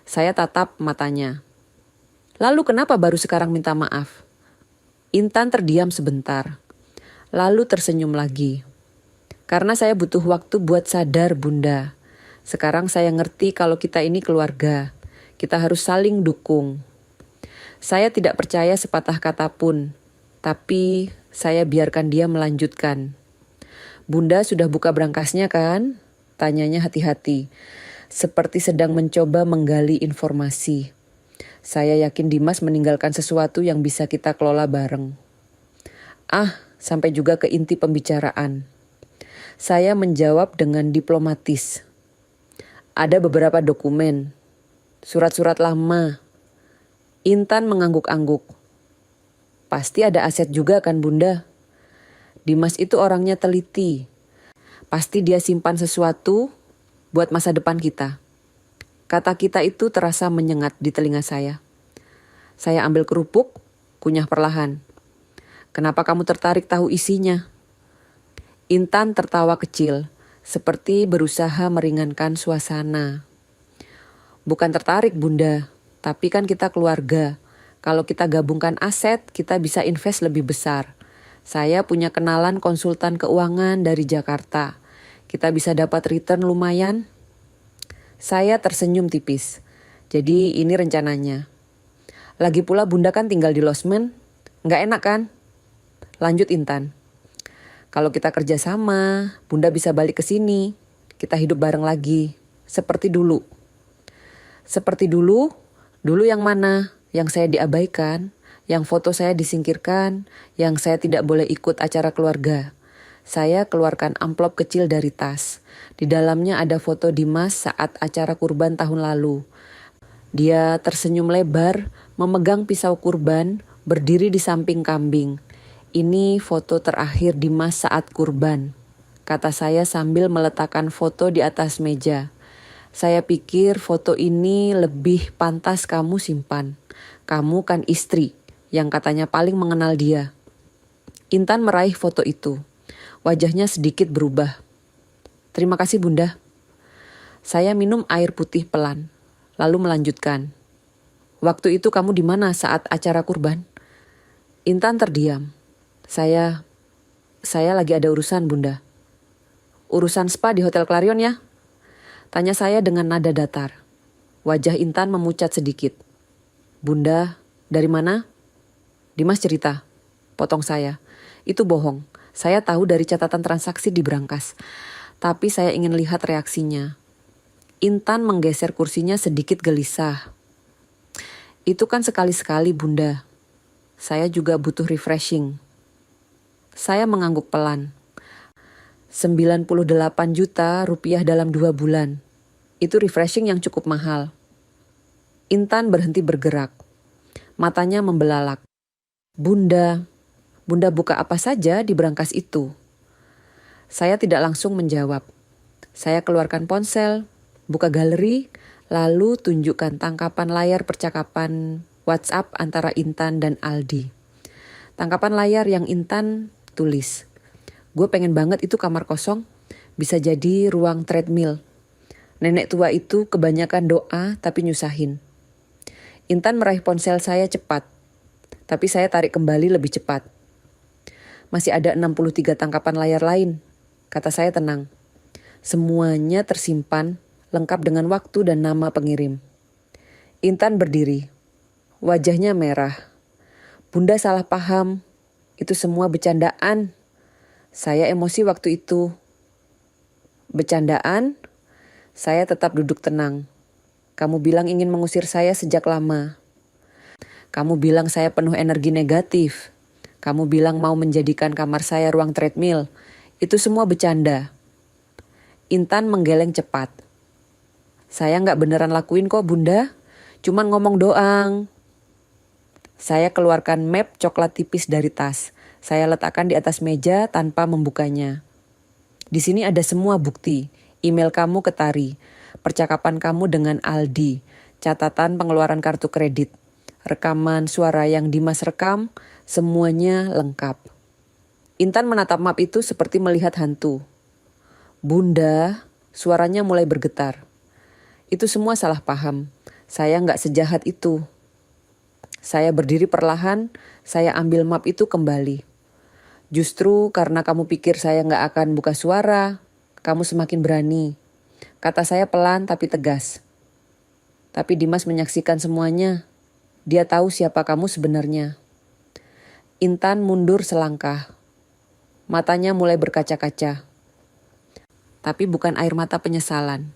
Saya tatap matanya. "Lalu kenapa baru sekarang minta maaf?" Intan terdiam sebentar. Lalu tersenyum lagi. "Karena saya butuh waktu buat sadar, Bunda. Sekarang saya ngerti kalau kita ini keluarga. Kita harus saling dukung." Saya tidak percaya sepatah kata pun, tapi saya biarkan dia melanjutkan. "Bunda sudah buka berangkasnya kan?" tanyanya hati-hati, seperti sedang mencoba menggali informasi. Saya yakin Dimas meninggalkan sesuatu yang bisa kita kelola bareng. Sampai juga ke inti pembicaraan. Saya menjawab dengan diplomatis. "Ada beberapa dokumen, surat-surat lama." Intan mengangguk-angguk. "Pasti ada aset juga kan, Bunda? Dimas itu orangnya teliti. Pasti dia simpan sesuatu buat masa depan kita." Kata kita itu terasa menyengat di telinga saya. Saya ambil kerupuk, kunyah perlahan. "Kenapa kamu tertarik tahu isinya?" Intan tertawa kecil, seperti berusaha meringankan suasana. "Bukan tertarik, Bunda. Tapi kan kita keluarga. Kalau kita gabungkan aset, kita bisa invest lebih besar. Saya punya kenalan konsultan keuangan dari Jakarta. Kita bisa dapat return lumayan." Saya tersenyum tipis. "Jadi ini rencananya. Lagi pula Bunda kan tinggal di losmen. Nggak enak kan?" Lanjut Intan. "Kalau kita kerja sama, Bunda bisa balik ke sini. Kita hidup bareng lagi. Seperti dulu." "Seperti dulu? Dulu yang mana? Yang saya diabaikan, yang foto saya disingkirkan, yang saya tidak boleh ikut acara keluarga." Saya keluarkan amplop kecil dari tas. Di dalamnya ada foto Dimas saat acara kurban tahun lalu. Dia tersenyum lebar, memegang pisau kurban, berdiri di samping kambing. "Ini foto terakhir Dimas saat kurban," kata saya sambil meletakkan foto di atas meja. "Saya pikir foto ini lebih pantas kamu simpan. Kamu kan istri yang katanya paling mengenal dia." Intan meraih foto itu. Wajahnya sedikit berubah. Terima kasih Bunda. Saya minum air putih pelan, lalu melanjutkan. Waktu itu kamu di mana saat acara kurban? Intan terdiam. Saya lagi ada urusan Bunda. Urusan spa di Hotel Clarion ya? Tanya saya dengan nada datar. Wajah Intan memucat sedikit. Bunda, dari mana? Dimas cerita. Potong saya. Itu bohong. Saya tahu dari catatan transaksi di berangkas. Tapi saya ingin lihat reaksinya. Intan menggeser kursinya sedikit gelisah. Itu kan sekali-sekali Bunda. Saya juga butuh refreshing. Saya mengangguk pelan. 98 juta rupiah dalam 2 bulan. Itu refreshing yang cukup mahal. Intan berhenti bergerak. Matanya membelalak. Bunda buka apa saja di berangkas itu? Saya tidak langsung menjawab. Saya keluarkan ponsel, buka galeri, lalu tunjukkan tangkapan layar percakapan WhatsApp antara Intan dan Aldi. Tangkapan layar yang Intan tulis. Gue pengen banget itu kamar kosong, bisa jadi ruang treadmill. Nenek tua itu kebanyakan doa tapi nyusahin. Intan meraih ponsel saya cepat, tapi saya tarik kembali lebih cepat. Masih ada 63 tangkapan layar lain, kata saya tenang. Semuanya tersimpan, lengkap dengan waktu dan nama pengirim. Intan berdiri. Wajahnya merah. Bunda salah paham. Itu semua bercandaan. Saya emosi waktu itu. Bercandaan? Saya tetap duduk tenang. Kamu bilang ingin mengusir saya sejak lama. Kamu bilang saya penuh energi negatif. Kamu bilang mau menjadikan kamar saya ruang treadmill. Itu semua bercanda. Intan menggeleng cepat. Saya nggak beneran lakuin kok Bunda. Cuman ngomong doang. Saya keluarkan map coklat tipis dari tas. Saya letakkan di atas meja tanpa membukanya. Di sini ada semua bukti. Email kamu ke Tari. Percakapan kamu dengan Aldi. Catatan pengeluaran kartu kredit. Rekaman suara yang Dimas rekam. Semuanya lengkap. Intan menatap map itu seperti melihat hantu. Bunda, suaranya mulai bergetar. Itu semua salah paham. Saya nggak sejahat itu. Saya berdiri perlahan, saya ambil map itu kembali. Justru karena kamu pikir saya nggak akan buka suara, kamu semakin berani. Kata saya pelan tapi tegas. Tapi Dimas menyaksikan semuanya. Dia tahu siapa kamu sebenarnya. Intan mundur selangkah. Matanya mulai berkaca-kaca. Tapi bukan air mata penyesalan.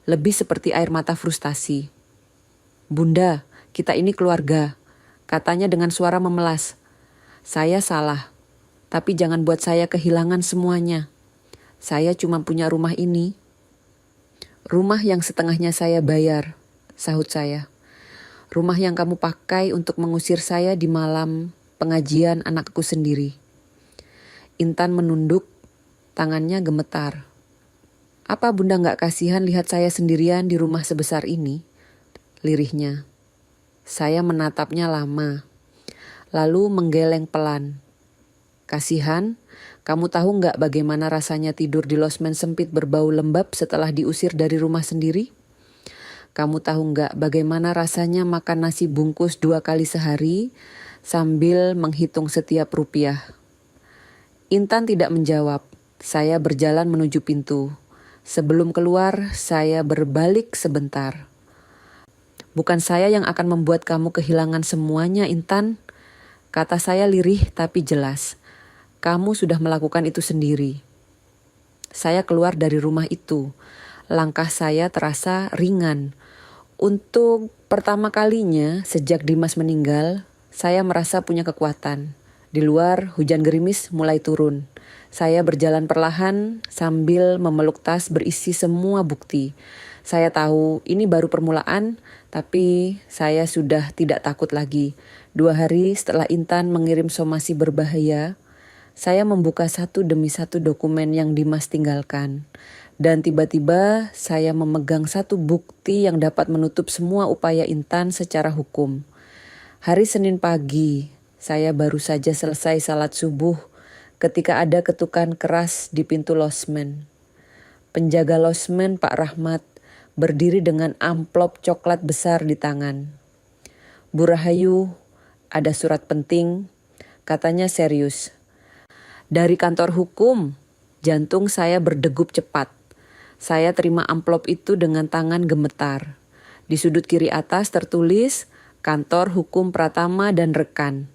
Lebih seperti air mata frustasi. Bunda, kita ini keluarga. Katanya dengan suara memelas. Saya salah. Tapi jangan buat saya kehilangan semuanya. Saya cuma punya rumah ini. Rumah yang setengahnya saya bayar, sahut saya. Rumah yang kamu pakai untuk mengusir saya di malam pengajian anakku sendiri. Intan menunduk, tangannya gemetar. Apa Bunda gak kasihan lihat saya sendirian di rumah sebesar ini? Lirihnya. Saya menatapnya lama. Lalu menggeleng pelan. Kasihan? Kamu tahu gak bagaimana rasanya tidur di losmen sempit berbau lembab setelah diusir dari rumah sendiri? Kamu tahu gak bagaimana rasanya makan nasi bungkus 2 kali sehari sambil menghitung setiap rupiah? Intan tidak menjawab. Saya berjalan menuju pintu. Sebelum keluar, saya berbalik sebentar. Bukan saya yang akan membuat kamu kehilangan semuanya, Intan. Kata saya lirih tapi jelas. Kamu sudah melakukan itu sendiri. Saya keluar dari rumah itu. Langkah saya terasa ringan. Untuk pertama kalinya sejak Dimas meninggal, saya merasa punya kekuatan. Di luar, hujan gerimis mulai turun. Saya berjalan perlahan sambil memeluk tas berisi semua bukti. Saya tahu ini baru permulaan, tapi saya sudah tidak takut lagi. 2 hari setelah Intan mengirim somasi berbahaya, saya membuka satu demi satu dokumen yang Dimas tinggalkan. Dan tiba-tiba saya memegang satu bukti yang dapat menutup semua upaya Intan secara hukum. Hari Senin pagi, saya baru saja selesai salat subuh ketika ada ketukan keras di pintu losmen. Penjaga losmen Pak Rahmat berdiri dengan amplop coklat besar di tangan. "Bu Rahayu, ada surat penting," katanya serius. "Dari kantor hukum." Jantung saya berdegup cepat. Saya terima amplop itu dengan tangan gemetar. Di sudut kiri atas tertulis Kantor Hukum Pratama dan Rekan.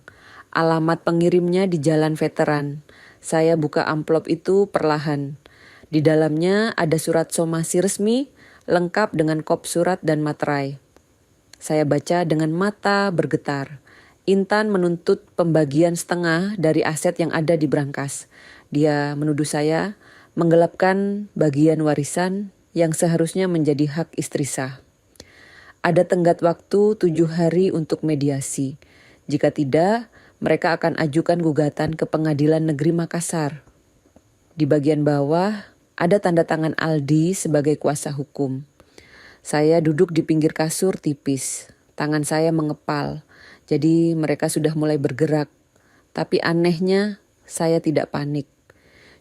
Alamat pengirimnya di Jalan Veteran. Saya buka amplop itu perlahan. Di dalamnya ada surat somasi resmi lengkap dengan kop surat dan materai. Saya baca dengan mata bergetar. Intan menuntut pembagian setengah dari aset yang ada di brankas. Dia menuduh saya menggelapkan bagian warisan yang seharusnya menjadi hak istri sah. Ada tenggat waktu 7 hari untuk mediasi. Jika tidak, mereka akan ajukan gugatan ke Pengadilan Negeri Makassar. Di bagian bawah ada tanda tangan Aldi sebagai kuasa hukum. Saya duduk di pinggir kasur tipis. Tangan saya mengepal. Jadi mereka sudah mulai bergerak. Tapi anehnya saya tidak panik.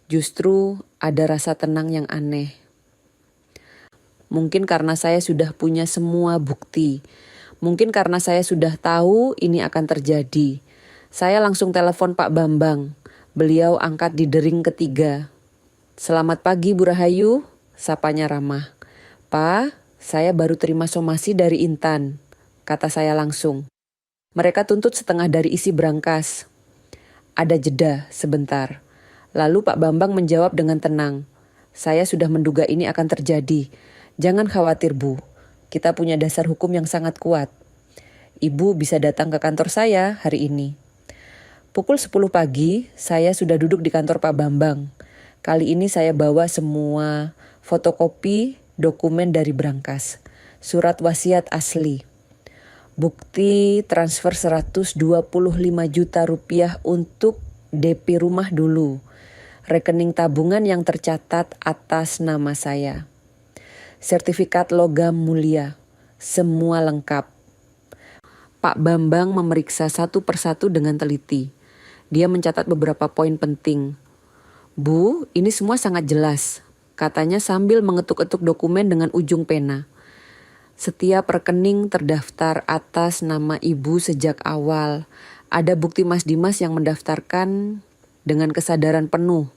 Justru ada rasa tenang yang aneh. Mungkin karena saya sudah punya semua bukti. Mungkin karena saya sudah tahu ini akan terjadi. Saya langsung telepon Pak Bambang. Beliau angkat di dering ketiga. "Selamat pagi Bu Rahayu," sapanya ramah. "Pak, saya baru terima somasi dari Intan," kata saya langsung. "Mereka tuntut setengah dari isi brankas." Ada jeda sebentar. Lalu Pak Bambang menjawab dengan tenang. "Saya sudah menduga ini akan terjadi. Jangan khawatir Bu, kita punya dasar hukum yang sangat kuat. Ibu bisa datang ke kantor saya hari ini." Pukul 10 pagi, saya sudah duduk di kantor Pak Bambang. Kali ini saya bawa semua fotokopi dokumen dari brankas, surat wasiat asli, bukti transfer 125 juta rupiah untuk DP rumah dulu, rekening tabungan yang tercatat atas nama saya, sertifikat logam mulia, semua lengkap. Pak Bambang memeriksa satu persatu dengan teliti. Dia mencatat beberapa poin penting. "Bu, ini semua sangat jelas," katanya sambil mengetuk-ketuk dokumen dengan ujung pena. "Setiap rekening terdaftar atas nama ibu sejak awal. Ada bukti Mas Dimas yang mendaftarkan dengan kesadaran penuh.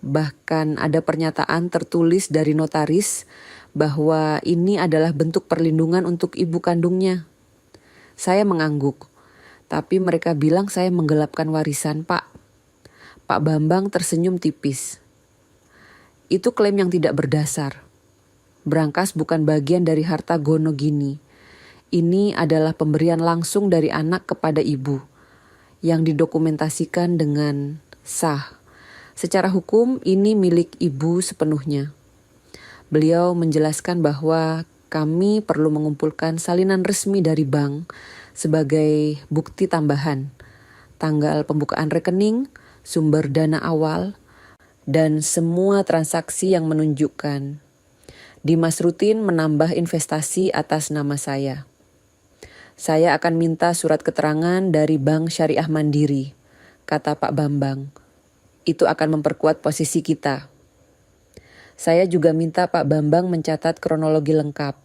Bahkan ada pernyataan tertulis dari notaris bahwa ini adalah bentuk perlindungan untuk ibu kandungnya." Saya mengangguk. "Tapi mereka bilang saya menggelapkan warisan, Pak." Pak Bambang tersenyum tipis. "Itu klaim yang tidak berdasar. Brankas bukan bagian dari harta Gono Gini. Ini adalah pemberian langsung dari anak kepada ibu yang didokumentasikan dengan sah. Secara hukum ini milik ibu sepenuhnya." Beliau menjelaskan bahwa kami perlu mengumpulkan salinan resmi dari bank sebagai bukti tambahan, tanggal pembukaan rekening, sumber dana awal, dan semua transaksi yang menunjukkan Dimas rutin menambah investasi atas nama saya. "Saya akan minta surat keterangan dari Bank Syariah Mandiri," kata Pak Bambang. "Itu akan memperkuat posisi kita." Saya juga minta Pak Bambang mencatat kronologi lengkap.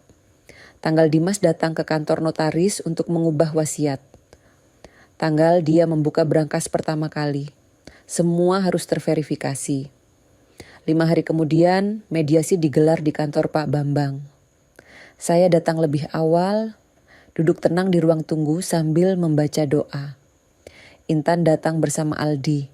Tanggal Dimas datang ke kantor notaris untuk mengubah wasiat. Tanggal dia membuka brankas pertama kali. Semua harus terverifikasi. 5 hari kemudian, mediasi digelar di kantor Pak Bambang. Saya datang lebih awal, duduk tenang di ruang tunggu sambil membaca doa. Intan datang bersama Aldi.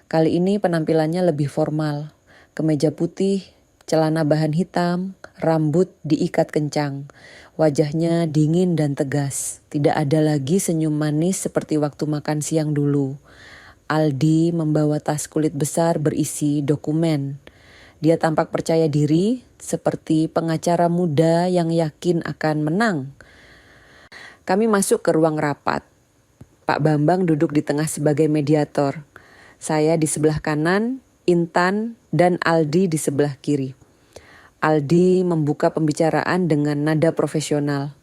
Kali ini penampilannya lebih formal. Kemeja putih, celana bahan hitam, rambut diikat kencang. Wajahnya dingin dan tegas. Tidak ada lagi senyum manis seperti waktu makan siang dulu. Aldi membawa tas kulit besar berisi dokumen. Dia tampak percaya diri seperti pengacara muda yang yakin akan menang. Kami masuk ke ruang rapat. Pak Bambang duduk di tengah sebagai mediator. Saya di sebelah kanan, Intan dan Aldi di sebelah kiri. Aldi membuka pembicaraan dengan nada profesional.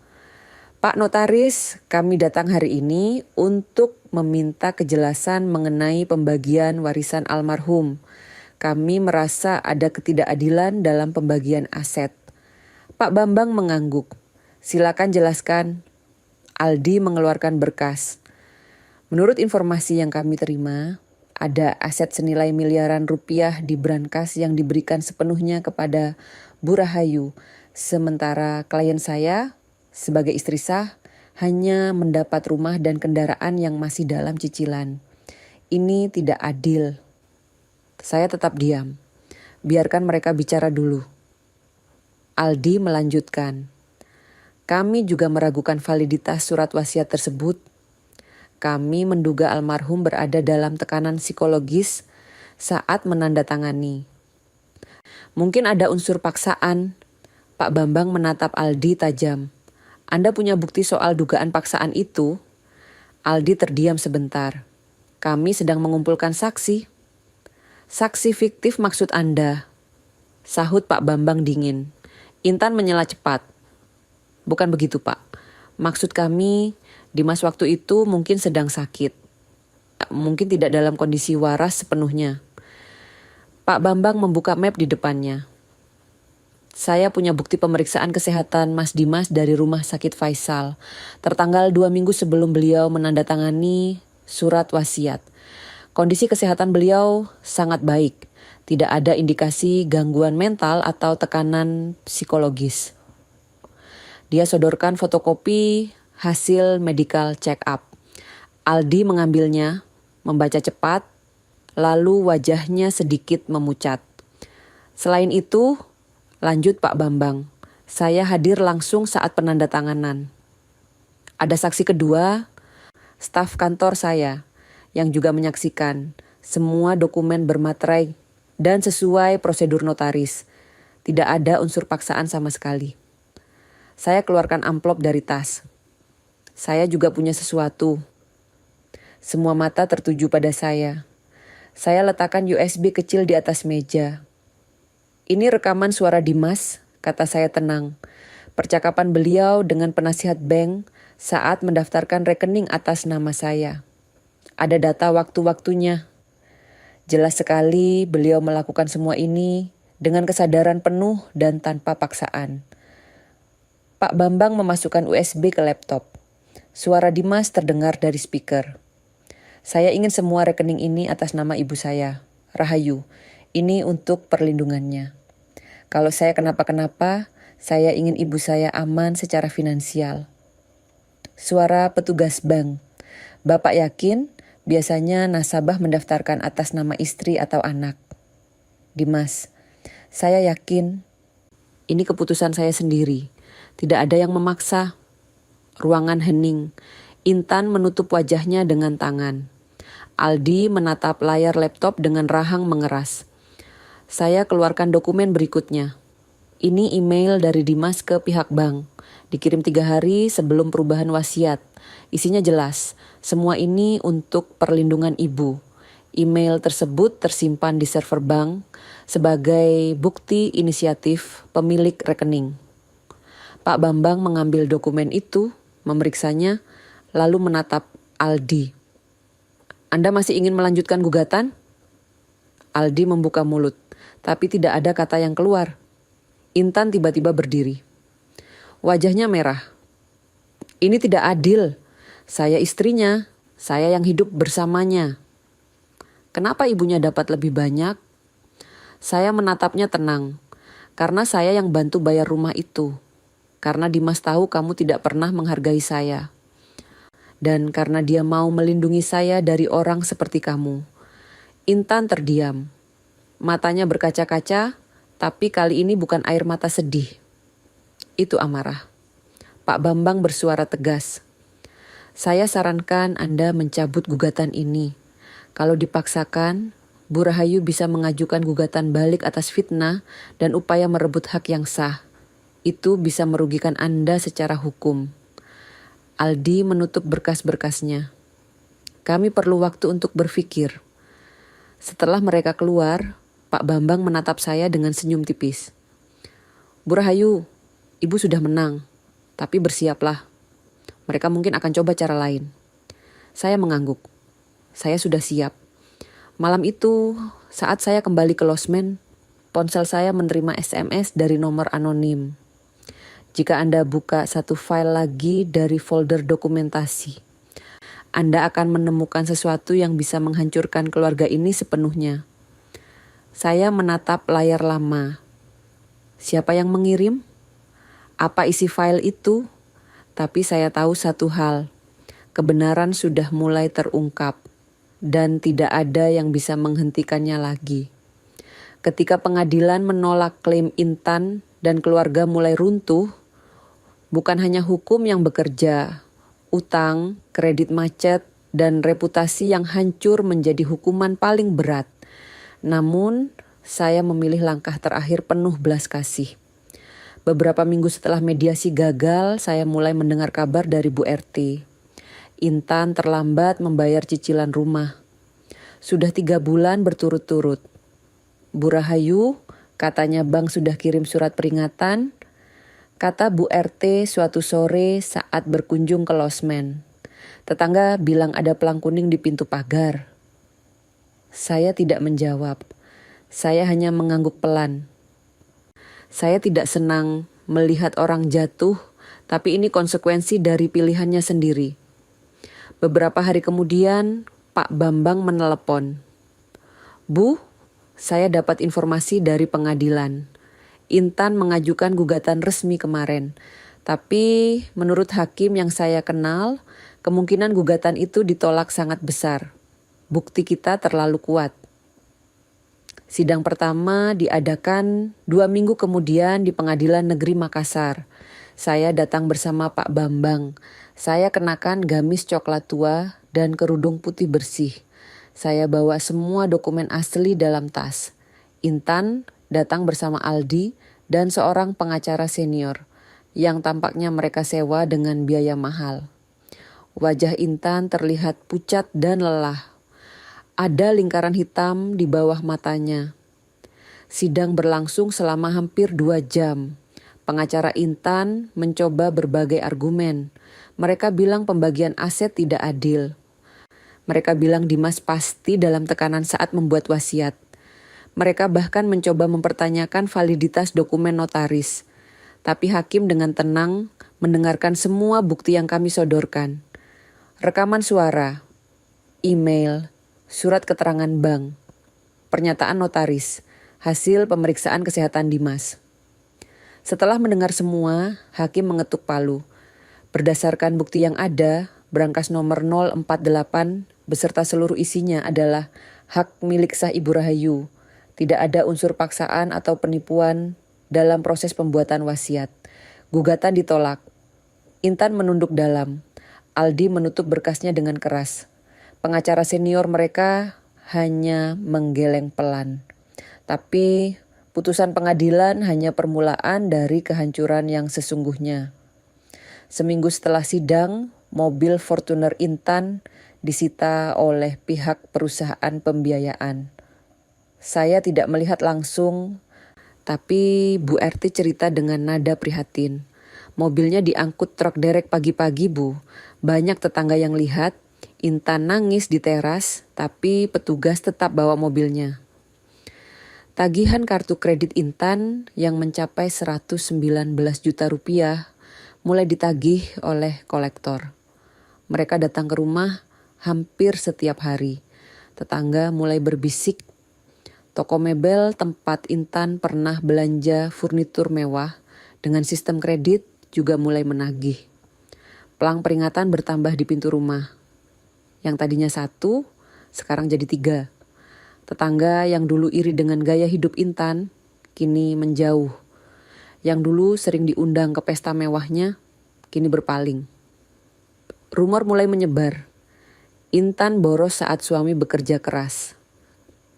Pak Notaris, kami datang hari ini untuk meminta kejelasan mengenai pembagian warisan almarhum. Kami merasa ada ketidakadilan dalam pembagian aset. Pak Bambang mengangguk. Silakan jelaskan. Aldi mengeluarkan berkas. Menurut informasi yang kami terima, ada aset senilai miliaran rupiah di brankas yang diberikan sepenuhnya kepada Bu Rahayu. Sementara klien saya, sebagai istri sah, hanya mendapat rumah dan kendaraan yang masih dalam cicilan. Ini tidak adil. Saya tetap diam. Biarkan mereka bicara dulu. Aldi melanjutkan. Kami juga meragukan validitas surat wasiat tersebut. Kami menduga almarhum berada dalam tekanan psikologis saat menandatangani. Mungkin ada unsur paksaan. Pak Bambang menatap Aldi tajam. Anda punya bukti soal dugaan paksaan itu? Aldi terdiam sebentar. Kami sedang mengumpulkan saksi. Saksi fiktif maksud Anda? Sahut Pak Bambang dingin. Intan menyela cepat. Bukan begitu, Pak. Maksud kami, Dimas waktu itu mungkin sedang sakit. Mungkin tidak dalam kondisi waras sepenuhnya. Pak Bambang membuka map di depannya. Saya punya bukti pemeriksaan kesehatan Mas Dimas dari Rumah Sakit Faisal. Tertanggal 2 minggu sebelum beliau menandatangani surat wasiat. Kondisi kesehatan beliau sangat baik. Tidak ada indikasi gangguan mental atau tekanan psikologis. Dia sodorkan fotokopi hasil medical check-up. Aldi mengambilnya, membaca cepat, lalu wajahnya sedikit memucat. Selain itu, lanjut Pak Bambang, saya hadir langsung saat penandatanganan. Ada saksi kedua, staf kantor saya, yang juga menyaksikan semua dokumen bermaterai dan sesuai prosedur notaris. Tidak ada unsur paksaan sama sekali. Saya keluarkan amplop dari tas. Saya juga punya sesuatu. Semua mata tertuju pada saya. Saya letakkan USB kecil di atas meja. Ini rekaman suara Dimas, kata saya tenang. Percakapan beliau dengan penasihat bank saat mendaftarkan rekening atas nama saya. Ada data waktu-waktunya. Jelas sekali beliau melakukan semua ini dengan kesadaran penuh dan tanpa paksaan. Pak Bambang memasukkan USB ke laptop. Suara Dimas terdengar dari speaker. Saya ingin semua rekening ini atas nama ibu saya, Rahayu. Ini untuk perlindungannya. Kalau saya kenapa-kenapa, saya ingin ibu saya aman secara finansial. Suara petugas bank. Bapak yakin biasanya nasabah mendaftarkan atas nama istri atau anak? Dimas, saya yakin. Ini keputusan saya sendiri. Tidak ada yang memaksa. Ruangan hening. Intan menutup wajahnya dengan tangan. Aldi menatap layar laptop dengan rahang mengeras. Saya keluarkan dokumen berikutnya. Ini email dari Dimas ke pihak bank. Dikirim 3 hari sebelum perubahan wasiat. Isinya jelas. Semua ini untuk perlindungan ibu. Email tersebut tersimpan di server bank sebagai bukti inisiatif pemilik rekening. Pak Bambang mengambil dokumen itu, memeriksanya, lalu menatap Aldi. Anda masih ingin melanjutkan gugatan? Aldi membuka mulut, tapi tidak ada kata yang keluar. Intan tiba-tiba berdiri. Wajahnya merah. Ini tidak adil. Saya istrinya, saya yang hidup bersamanya. Kenapa ibunya dapat lebih banyak? Saya menatapnya tenang, karena saya yang bantu bayar rumah itu. Karena Dimas tahu kamu tidak pernah menghargai saya. Dan karena dia mau melindungi saya dari orang seperti kamu. Intan terdiam. Matanya berkaca-kaca, tapi kali ini bukan air mata sedih. Itu amarah. Pak Bambang bersuara tegas. Saya sarankan Anda mencabut gugatan ini. Kalau dipaksakan, Bu Rahayu bisa mengajukan gugatan balik atas fitnah dan upaya merebut hak yang sah. Itu bisa merugikan Anda secara hukum. Aldi menutup berkas-berkasnya. Kami perlu waktu untuk berpikir. Setelah mereka keluar, Pak Bambang menatap saya dengan senyum tipis. Bu Rahayu, Ibu sudah menang, tapi bersiaplah. Mereka mungkin akan coba cara lain. Saya mengangguk. Saya sudah siap. Malam itu, saat saya kembali ke losmen, ponsel saya menerima SMS dari nomor anonim. Jika Anda buka satu file lagi dari folder dokumentasi, Anda akan menemukan sesuatu yang bisa menghancurkan keluarga ini sepenuhnya. Saya menatap layar lama. Siapa yang mengirim? Apa isi file itu? Tapi saya tahu satu hal. Kebenaran sudah mulai terungkap dan tidak ada yang bisa menghentikannya lagi. Ketika pengadilan menolak klaim Intan dan keluarga mulai runtuh, bukan hanya hukum yang bekerja, utang, kredit macet, dan reputasi yang hancur menjadi hukuman paling berat. Namun, saya memilih langkah terakhir penuh belas kasih. Beberapa minggu setelah mediasi gagal, saya mulai mendengar kabar dari Bu RT. Intan terlambat membayar cicilan rumah. Sudah 3 bulan berturut-turut. Bu Rahayu, katanya bank sudah kirim surat peringatan. Kata Bu RT suatu sore saat berkunjung ke losmen. Tetangga bilang ada pelang kuning di pintu pagar. Saya tidak menjawab. Saya hanya mengangguk pelan. Saya tidak senang melihat orang jatuh, tapi ini konsekuensi dari pilihannya sendiri. Beberapa hari kemudian, Pak Bambang menelepon. Bu, saya dapat informasi dari pengadilan. Intan mengajukan gugatan resmi kemarin. Tapi menurut hakim yang saya kenal, kemungkinan gugatan itu ditolak sangat besar. Bukti kita terlalu kuat. Sidang pertama diadakan 2 minggu kemudian di Pengadilan Negeri Makassar. Saya datang bersama Pak Bambang. Saya kenakan gamis coklat tua dan kerudung putih bersih. Saya bawa semua dokumen asli dalam tas. Intan datang bersama Aldi dan seorang pengacara senior yang tampaknya mereka sewa dengan biaya mahal. Wajah Intan terlihat pucat dan lelah. Ada lingkaran hitam di bawah matanya. Sidang berlangsung selama hampir 2 jam. Pengacara Intan mencoba berbagai argumen. Mereka bilang pembagian aset tidak adil. Mereka bilang Dimas pasti dalam tekanan saat membuat wasiat. Mereka bahkan mencoba mempertanyakan validitas dokumen notaris. Tapi hakim dengan tenang mendengarkan semua bukti yang kami sodorkan. Rekaman suara, email, surat keterangan bank, pernyataan notaris, hasil pemeriksaan kesehatan Dimas. Setelah mendengar semua, hakim mengetuk palu. Berdasarkan bukti yang ada, berangkas nomor 048 beserta seluruh isinya adalah hak milik sah Ibu Rahayu. Tidak ada unsur paksaan atau penipuan dalam proses pembuatan wasiat. Gugatan ditolak. Intan menunduk dalam. Aldi menutup berkasnya dengan keras. Pengacara senior mereka hanya menggeleng pelan. Tapi putusan pengadilan hanya permulaan dari kehancuran yang sesungguhnya. Seminggu setelah sidang, mobil Fortuner Intan disita oleh pihak perusahaan pembiayaan. Saya tidak melihat langsung, tapi Bu RT cerita dengan nada prihatin. Mobilnya diangkut truk derek pagi-pagi, Bu. Banyak tetangga yang lihat, Intan nangis di teras, tapi petugas tetap bawa mobilnya. Tagihan kartu kredit Intan yang mencapai 119 juta rupiah mulai ditagih oleh kolektor. Mereka datang ke rumah hampir setiap hari. Tetangga mulai berbisik. Toko mebel tempat Intan pernah belanja furnitur mewah dengan sistem kredit juga mulai menagih. Pelang peringatan bertambah di pintu rumah. Yang tadinya 1, sekarang jadi 3. Tetangga yang dulu iri dengan gaya hidup Intan, kini menjauh. Yang dulu sering diundang ke pesta mewahnya, kini berpaling. Rumor mulai menyebar. Intan boros saat suami bekerja keras.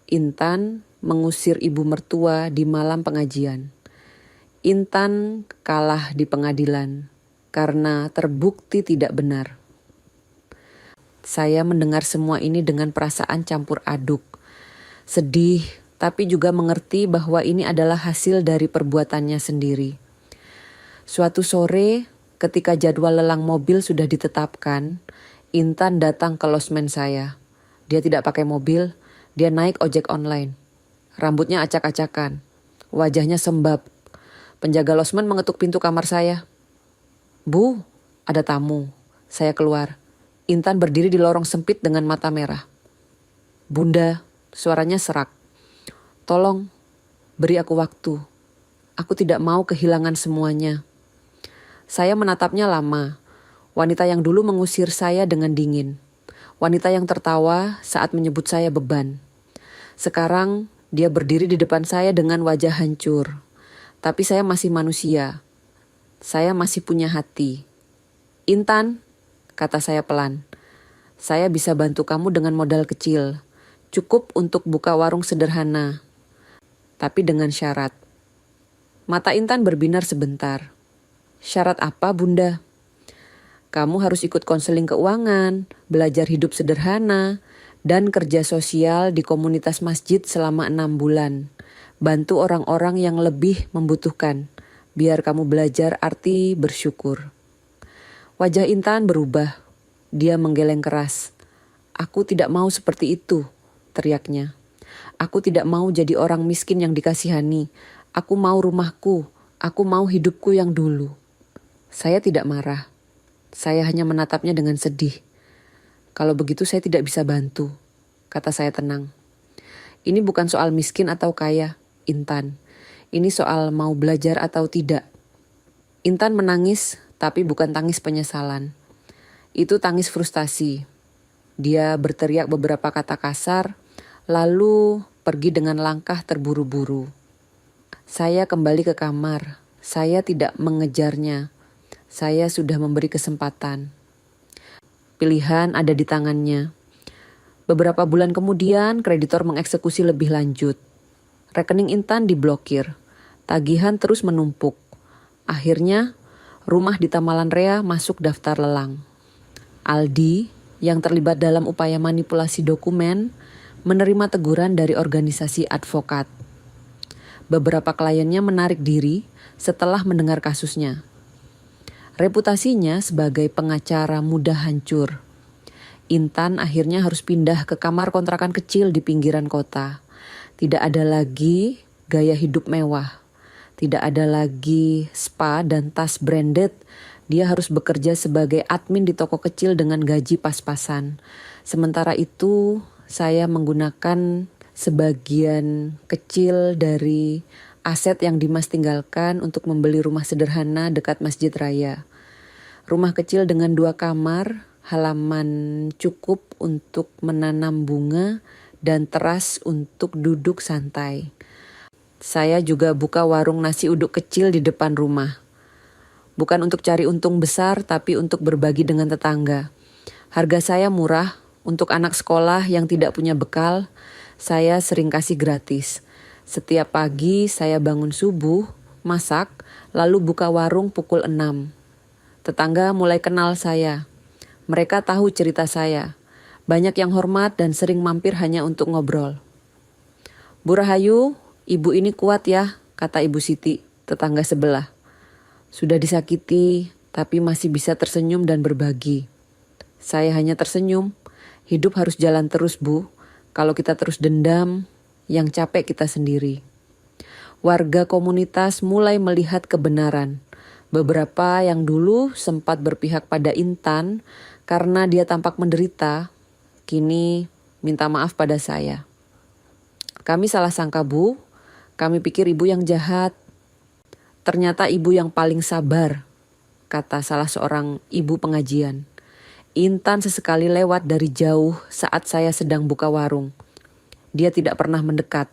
Intan mengusir ibu mertua di malam pengajian. Intan kalah di pengadilan karena terbukti tidak benar. Saya mendengar semua ini dengan perasaan campur aduk. Sedih, tapi juga mengerti bahwa ini adalah hasil dari perbuatannya sendiri. Suatu sore, Ketika jadwal lelang mobil sudah ditetapkan, Intan datang ke losmen saya. Dia tidak pakai mobil, dia naik ojek online. Rambutnya acak-acakan, wajahnya sembab. Penjaga losmen mengetuk pintu kamar saya. "Bu, ada tamu." Saya keluar. Intan berdiri di lorong sempit dengan mata merah. "Bunda," suaranya serak. "Tolong, beri aku waktu. Aku tidak mau kehilangan semuanya." Saya menatapnya lama. Wanita yang dulu mengusir saya dengan dingin. Wanita yang tertawa saat menyebut saya beban. Sekarang dia berdiri di depan saya dengan wajah hancur. Tapi saya masih manusia. Saya masih punya hati. "Intan," kata saya pelan. "Saya bisa bantu kamu dengan modal kecil. Cukup untuk buka warung sederhana. Tapi dengan syarat." Mata Intan berbinar sebentar. "Syarat apa, Bunda?" "Kamu harus ikut konseling keuangan, belajar hidup sederhana, dan kerja sosial di komunitas masjid selama 6 bulan. Bantu orang-orang yang lebih membutuhkan, biar kamu belajar arti bersyukur." Wajah Intan berubah. Dia menggeleng keras. "Aku tidak mau seperti itu," teriaknya. "Aku tidak mau jadi orang miskin yang dikasihani. Aku mau rumahku. Aku mau hidupku yang dulu." Saya tidak marah. Saya hanya menatapnya dengan sedih. "Kalau begitu saya tidak bisa bantu," kata saya tenang. "Ini bukan soal miskin atau kaya, Intan. Ini soal mau belajar atau tidak." Intan menangis, tapi bukan tangis penyesalan. Itu tangis frustasi. Dia berteriak beberapa kata kasar, lalu pergi dengan langkah terburu-buru. Saya kembali ke kamar. Saya tidak mengejarnya. Saya sudah memberi kesempatan. Pilihan ada di tangannya. Beberapa bulan kemudian, kreditor mengeksekusi lebih lanjut. Rekening Intan diblokir. Tagihan terus menumpuk. Akhirnya, rumah di Tamalan Rea masuk daftar lelang. Aldi, yang terlibat dalam upaya manipulasi dokumen, menerima teguran dari organisasi advokat. Beberapa kliennya menarik diri setelah mendengar kasusnya. Reputasinya sebagai pengacara mudah hancur. Intan akhirnya harus pindah ke kamar kontrakan kecil di pinggiran kota. Tidak ada lagi gaya hidup mewah. Tidak ada lagi spa dan tas branded. Dia harus bekerja sebagai admin di toko kecil dengan gaji pas-pasan. Sementara itu, saya menggunakan sebagian kecil dari aset yang Dimas tinggalkan untuk membeli rumah sederhana dekat Masjid Raya. Rumah kecil dengan 2 kamar, halaman cukup untuk menanam bunga, dan teras untuk duduk santai. Saya juga buka warung nasi uduk kecil di depan rumah. Bukan untuk cari untung besar, tapi untuk berbagi dengan tetangga. Harga saya murah, untuk anak sekolah yang tidak punya bekal, saya sering kasih gratis. Setiap pagi saya bangun subuh, masak, lalu buka warung pukul 6. Tetangga mulai kenal saya. Mereka tahu cerita saya. Banyak yang hormat dan sering mampir hanya untuk ngobrol. "Bu Rahayu, ibu ini kuat ya," kata Ibu Siti, tetangga sebelah. "Sudah disakiti, tapi masih bisa tersenyum dan berbagi." Saya hanya tersenyum. Hidup harus jalan terus, Bu. Kalau kita terus dendam, yang capek kita sendiri. Warga komunitas mulai melihat kebenaran. Beberapa yang dulu sempat berpihak pada Intan karena dia tampak menderita, kini minta maaf pada saya. "Kami salah sangka, Bu. Kami pikir ibu yang jahat. Ternyata ibu yang paling sabar," kata salah seorang ibu pengajian. Intan sesekali lewat dari jauh saat saya sedang buka warung. Dia tidak pernah mendekat.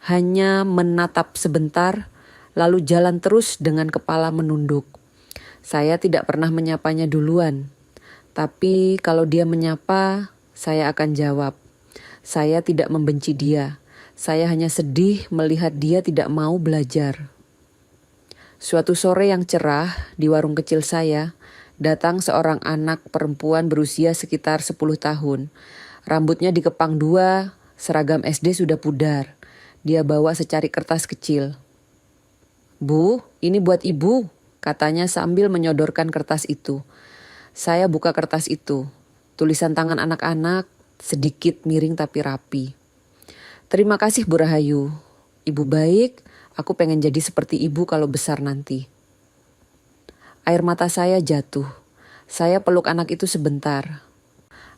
Hanya menatap sebentar, lalu jalan terus dengan kepala menunduk. Saya tidak pernah menyapanya duluan. Tapi kalau dia menyapa, saya akan jawab. Saya tidak membenci dia. Saya hanya sedih melihat dia tidak mau belajar. Suatu sore yang cerah di warung kecil saya, datang seorang anak perempuan berusia sekitar 10 tahun. Rambutnya dikepang 2, seragam SD sudah pudar. Dia bawa secari kertas kecil. "Bu, ini buat ibu," katanya sambil menyodorkan kertas itu. Saya buka kertas itu. Tulisan tangan anak-anak, sedikit miring tapi rapi. Terima kasih Bu Rahayu. Ibu baik, aku pengen jadi seperti ibu kalau besar nanti. Air mata saya jatuh. Saya peluk anak itu sebentar.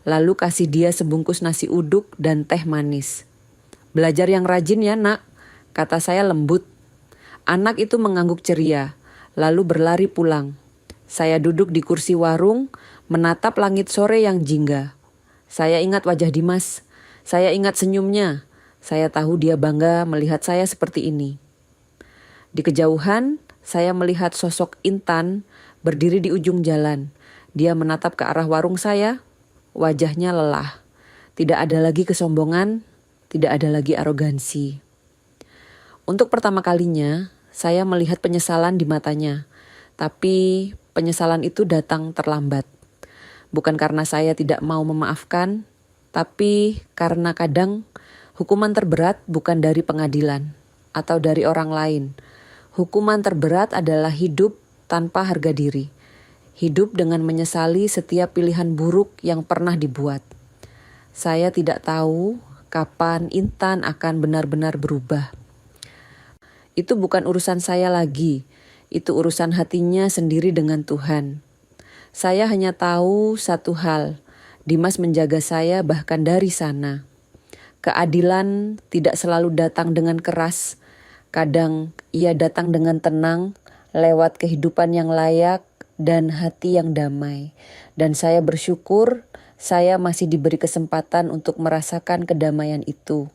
Lalu kasih dia sebungkus nasi uduk dan teh manis. Belajar yang rajin ya nak, kata saya lembut. Anak itu mengangguk ceria, lalu berlari pulang. Saya duduk di kursi warung, menatap langit sore yang jingga. Saya ingat wajah Dimas, saya ingat senyumnya. Saya tahu dia bangga melihat saya seperti ini. Di kejauhan, saya melihat sosok Intan berdiri di ujung jalan. Dia menatap ke arah warung saya. Wajahnya lelah. Tidak ada lagi kesombongan, tidak ada lagi arogansi. Untuk pertama kalinya, saya melihat penyesalan di matanya. Tapi penyesalan itu datang terlambat. Bukan karena saya tidak mau memaafkan, tapi karena kadang hukuman terberat bukan dari pengadilan atau dari orang lain. Hukuman terberat adalah hidup tanpa harga diri. Hidup dengan menyesali setiap pilihan buruk yang pernah dibuat. Saya tidak tahu kapan Intan akan benar-benar berubah. Itu bukan urusan saya lagi. Itu urusan hatinya sendiri dengan Tuhan. Saya hanya tahu satu hal. Dimas menjaga saya bahkan dari sana. Keadilan tidak selalu datang dengan keras. Kadang ia datang dengan tenang, lewat kehidupan yang layak dan hati yang damai. Dan saya bersyukur saya masih diberi kesempatan untuk merasakan kedamaian itu.